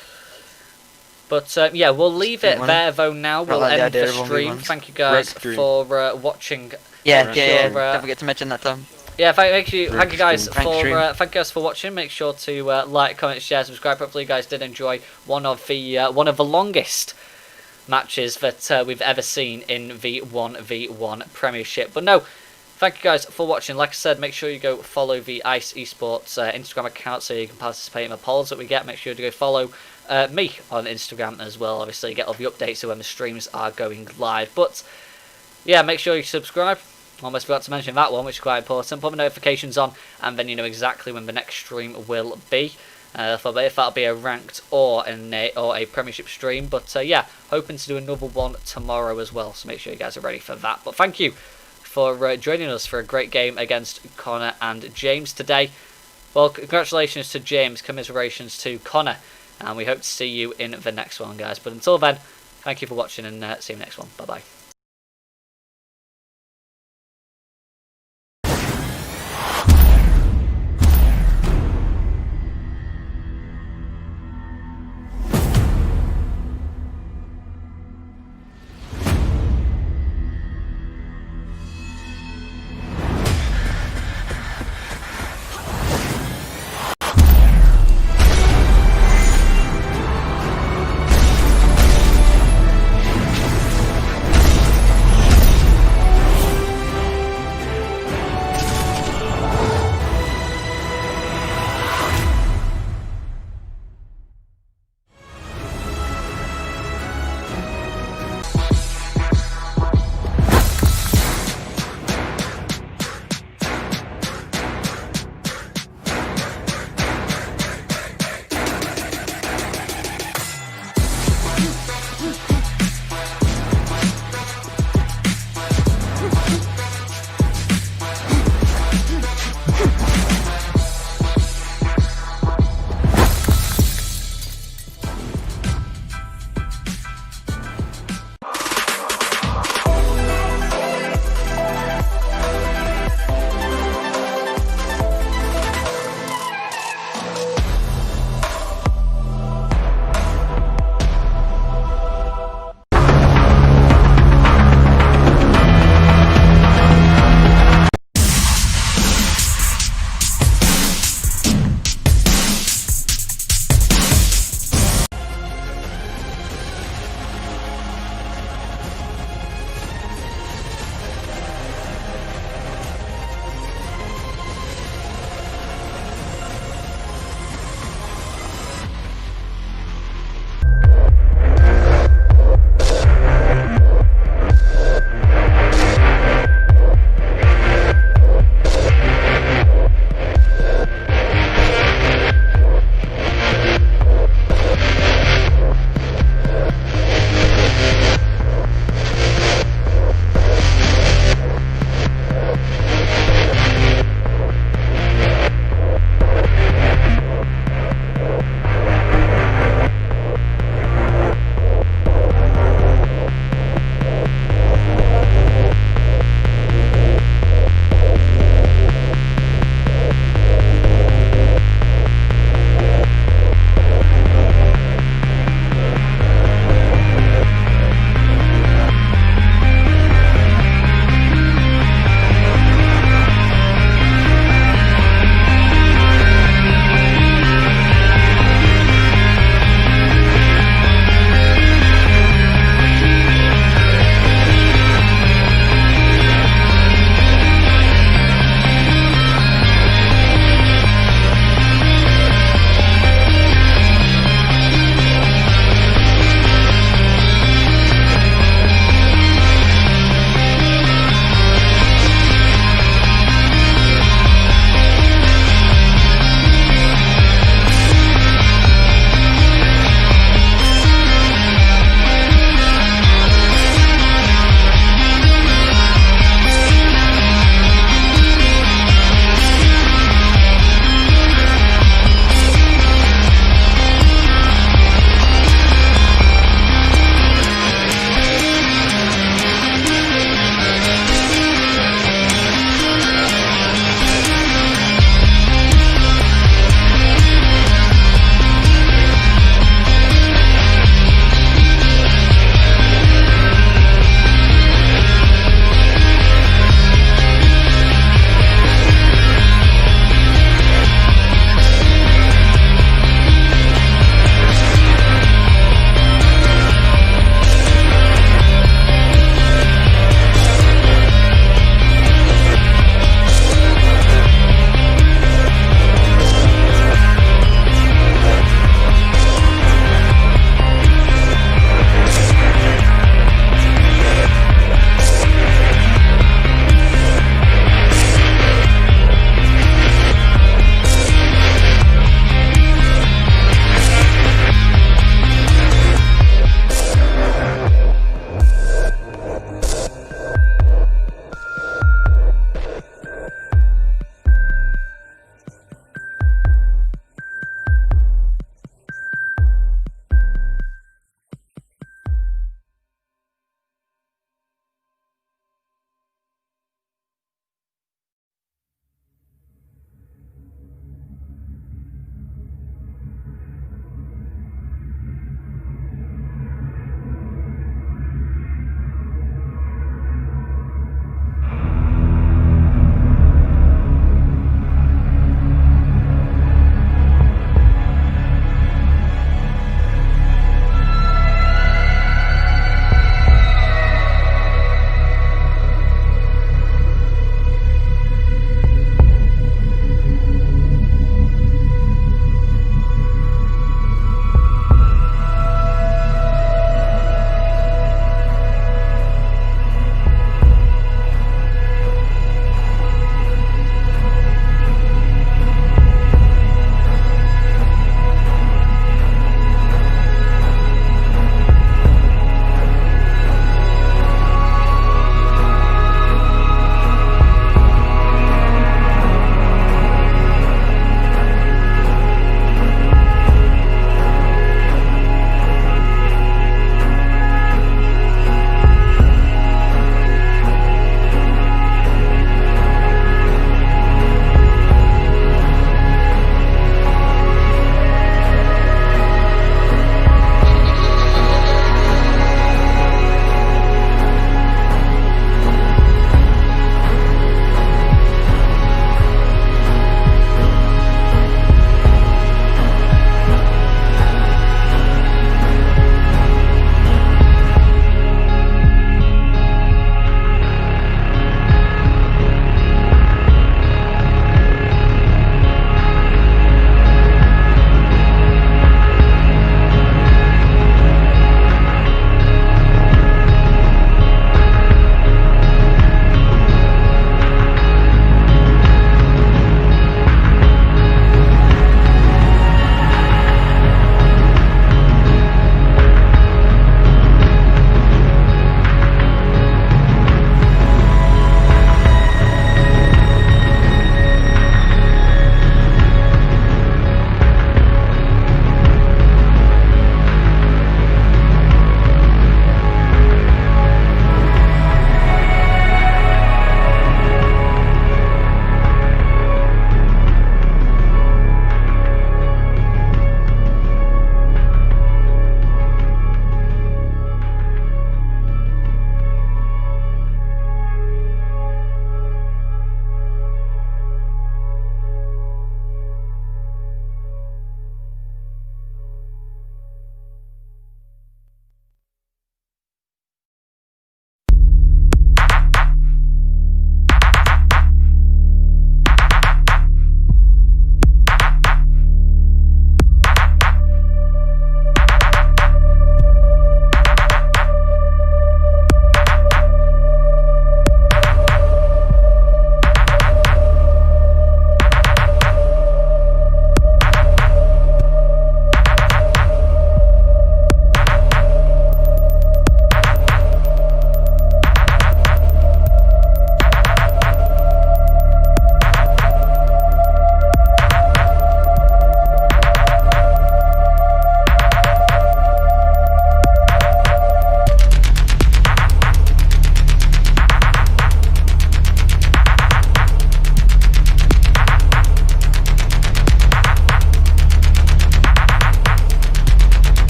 But yeah, we'll leave it Didn't there though. Now we'll like the end the idea of stream. 1v1s. Thank you guys Rogue stream. for watching. Yeah, Sure, yeah. uh, Don't forget to mention that, Tom. Yeah, thank you guys Frank stream. thank you guys for watching. Make sure to like, comment, share, subscribe. Hopefully, you guys did enjoy one of the longest matches that we've ever seen in the 1v1 Premiership. But no, thank you guys for watching. Like I said, make sure you go follow the Ice Esports Instagram account so you can participate in the polls that we get. Make sure to go follow me on Instagram as well. Obviously, get all the updates of when the streams are going live. But yeah, make sure you subscribe. Almost forgot to mention that one, which is quite important. Put the notifications on, and then you know exactly when the next stream will be. If that'll be a ranked or a Premiership stream. But yeah, hoping to do another one tomorrow as well. So make sure you guys are ready for that. But thank you for joining us for a great game against Connor and James today. Well, congratulations to James, commiserations to Connor, and we hope to see you in the next one, guys. But until then, thank you for watching, and see you next one. Bye bye.